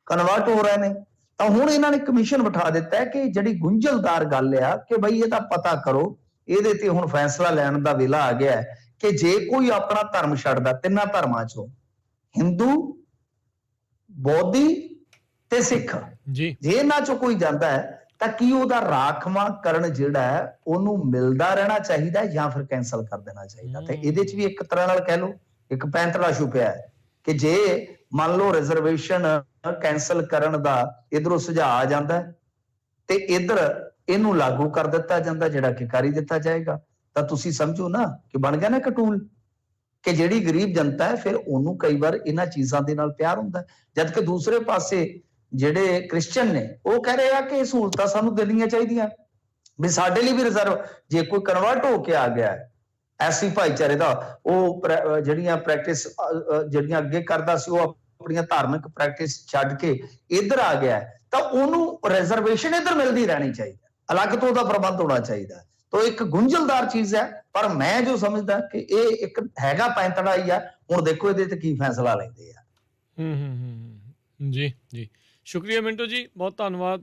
ਕਨਵਰਟ ਹੋ ਰਹੇ ਨੇ। ਤਾਂ ਹੁਣ ਇਹਨਾਂ ਨੇ ਕਮਿਸ਼ਨ ਬਿਠਾ ਦਿੱਤਾ ਹੈ ਕਿ ਜਿਹੜੀ ਗੁੰਝਲਦਾਰ ਗੱਲ ਆ ਕਿ ਬਈ ਇਹਦਾ ਪਤਾ ਕਰੋ, ਇਹਦੇ ਤੇ ਹੁਣ ਫੈਸਲਾ ਲੈਣ ਦਾ ਵੇਲਾ ਆ ਗਿਆ ਹੈ ਕਿ ਜੇ ਕੋਈ ਆਪਣਾ ਧਰਮ ਛੱਡਦਾ, ਤਿੰਨਾਂ ਧਰਮਾਂ ਚੋਂ ਹਿੰਦੂ, ਬੋਧੀ ਤੇ ਸਿੱਖ, ਜੇ ਇਹਨਾਂ ਚੋਂ ਕੋਈ ਜਾਂਦਾ ਹੈ ਤਾਂ ਕੀ ਉਹਦਾ ਰਾਖਵਾਂਕਰਨ ਜਿਹੜਾ ਹੈ ਉਹਨੂੰ ਮਿਲਦਾ ਰਹਿਣਾ ਚਾਹੀਦਾ ਜਾਂ ਫਿਰ ਕੈਂਸਲ ਕਰ ਦੇਣਾ ਚਾਹੀਦਾ? ਤੇ ਇਹਦੇ ਚ ਵੀ ਇੱਕ ਤਰ੍ਹਾਂ ਨਾਲ ਕਹਿ ਲਓ ਇੱਕ ਪੈਂਤੜਾ ਛੁਪਿਆ ਹੈ ਕਿ ਜੇ ਮੰਨ ਲਓ ਰਿਜ਼ਰਵੇਸ਼ਨ ਕੈਂਸਲ ਕਰਨ ਦਾ ਇਧਰੋਂ ਸੁਝਾਅ ਆ ਜਾਂਦਾ ਤੇ ਇਧਰ ਇਹਨੂੰ ਲਾਗੂ ਕਰ ਦਿੱਤਾ ਜਾਂਦਾ, ਜਿਹੜਾ ਕਿ ਕਰ ਹੀ ਦਿੱਤਾ ਜਾਏਗਾ, ਤਾਂ ਤੁਸੀਂ ਸਮਝੋ ਨਾ ਕਿ ਬਣ ਗਿਆ ਨਾ ਇੱਕ ਟੂਲ ਕਿ ਜਿਹੜੀ ਗਰੀਬ ਜਨਤਾ ਹੈ ਫਿਰ ਉਹਨੂੰ ਕਈ ਵਾਰ ਇਹਨਾਂ ਚੀਜ਼ਾਂ ਦੇ ਨਾਲ ਪਿਆਰ ਹੁੰਦਾ। ਜਦ ਕਿ ਦੂਸਰੇ ਪਾਸੇ ਜਿਹੜੇ ਕ੍ਰਿਸਚੀਅਨ ਨੇ ਉਹ ਕਹਿ ਰਹੇ ਆ ਕਿ ਇਹ ਸਹੂਲਤਾਂ ਸਾਨੂੰ ਦੇਣੀਆਂ ਚਾਹੀਦੀਆਂ, ਵੀ ਸਾਡੇ ਲਈ ਵੀ ਰਿਜ਼ਰਵ। ਜੇ ਕੋਈ ਕਨਵਰਟ ਹੋ ਕੇ ਆ ਗਿਆ ਐਸੀ ਭਾਈਚਾਰੇ ਦਾ, ਉਹ ਜਿਹੜੀਆਂ ਪ੍ਰੈਕਟਿਸ ਜਿਹੜੀਆਂ ਅੱਗੇ ਕਰਦਾ ਸੀ, ਉਹ ਆਪਣੀਆਂ ਧਾਰਮਿਕ ਪ੍ਰੈਕਟਿਸ ਛੱਡ ਕੇ ਇੱਧਰ ਆ ਗਿਆ, ਤਾਂ ਉਹਨੂੰ ਰਿਜ਼ਰਵੇਸ਼ਨ ਇੱਧਰ ਮਿਲਦੀ ਰਹਿਣੀ ਚਾਹੀਦੀ, ਅਲੱਗ ਤੋਂ ਉਹਦਾ ਪ੍ਰਬੰਧ ਹੋਣਾ ਚਾਹੀਦਾ। ਤਾਂ ਇੱਕ ਗੁੰਝਲਦਾਰ ਚੀਜ਼ ਹੈ, ਪਰ ਮੈਂ ਜੋ ਸਮਝਦਾ ਕਿ ਇਹ ਇੱਕ ਹੈਗਾ ਪੈਂਤੜਾ ਹੀ ਆ। ਹੁਣ ਦੇਖੋ ਇਹਦੇ ਤੇ ਕੀ ਫੈਸਲਾ ਲੈਂਦੇ ਆ।
ਜੀ ਜੀ, ਸ਼ੁਕਰੀਆ ਮਿੰਟੂ ਜੀ, ਬਹੁਤ ਧੰਨਵਾਦ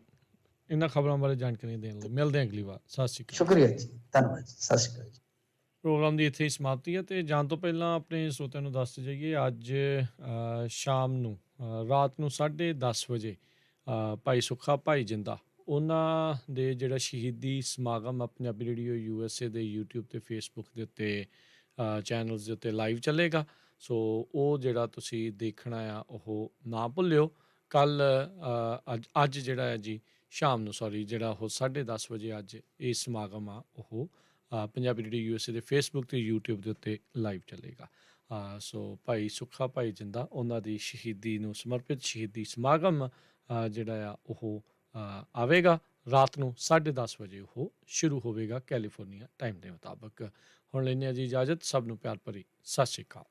ਇਹਨਾਂ ਖਬਰਾਂ ਬਾਰੇ ਜਾਣਕਾਰੀ ਦੇਣ ਲਈ। ਮਿਲਦੇ ਹਾਂ ਅਗਲੀ ਵਾਰ। ਸਤਿ ਸ਼੍ਰੀ ਅਕਾਲ।
ਸ਼ੁਕਰੀਆ ਜੀ, ਧੰਨਵਾਦ ਜੀ, ਸਤਿ ਸ਼੍ਰੀ ਅਕਾਲ ਜੀ।
ਪ੍ਰੋਗਰਾਮ ਦੀ ਇੱਥੇ ਹੀ ਸਮਾਪਤੀ ਹੈ ਤੇ ਜਾਣ ਤੋਂ ਪਹਿਲਾਂ ਆਪਣੇ ਸਰੋਤਿਆਂ ਨੂੰ ਦੱਸ ਜਾਈਏ, ਅੱਜ ਸ਼ਾਮ ਨੂੰ ਰਾਤ ਨੂੰ 10:30 ਵਜੇ ਭਾਈ ਸੁੱਖਾ ਭਾਈ ਜਿੰਦਾ ਉਹਨਾਂ ਦੇ ਜਿਹੜਾ ਸ਼ਹੀਦੀ ਸਮਾਗਮ ਆ ਪੰਜਾਬੀ ਰੇਡੀਓ USA ਦੇ YouTube ਤੇ Facebook ਦੇ ਉੱਤੇ ਚੈਨਲਸ ਦੇ ਉੱਤੇ ਲਾਈਵ ਚੱਲੇਗਾ। ਸੋ ਉਹ ਜਿਹੜਾ ਤੁਸੀਂ ਦੇਖਣਾ ਆ ਉਹ ਨਾ ਭੁੱਲਿਓ। ਕੱਲ ਅੱਜ ਜਿਹੜਾ ਹੈ ਜੀ ਸ਼ਾਮ ਨੂੰ ਜਿਹੜਾ ਉਹ 10:30 ਵਜੇ ਅੱਜ ਇਹ ਸਮਾਗਮ ਆ ਉਹ ਪੰਜਾਬੀ ਰੇਡੀਓ USA ਦੇ Facebook ਤੇ YouTube ਦੇ ਉੱਤੇ ਲਾਈਵ ਚੱਲੇਗਾ। ਸੋ ਭਾਈ ਸੁੱਖਾ ਭਾਈ ਜਿੰਦਾ ਉਹਨਾਂ ਦੀ ਸ਼ਹੀਦੀ ਨੂੰ ਸਮਰਪਿਤ ਸ਼ਹੀਦੀ ਸਮਾਗਮ ਜਿਹੜਾ ਆ ਉਹ ਆਵੇਗਾ ਰਾਤ ਨੂੰ 10:30 ਵਜੇ ਉਹ ਸ਼ੁਰੂ ਹੋਵੇਗਾ ਕੈਲੀਫੋਰਨੀਆ ਟਾਈਮ ਦੇ ਮੁਤਾਬਕ। ਹੁਣ ਲੈਂਦੇ ਹਾਂ ਜੀ ਇਜਾਜ਼ਤ। ਸਭ ਨੂੰ ਪਿਆਰ ਭਰੀ ਸਤਿ ਸ਼੍ਰੀ ਅਕਾਲ।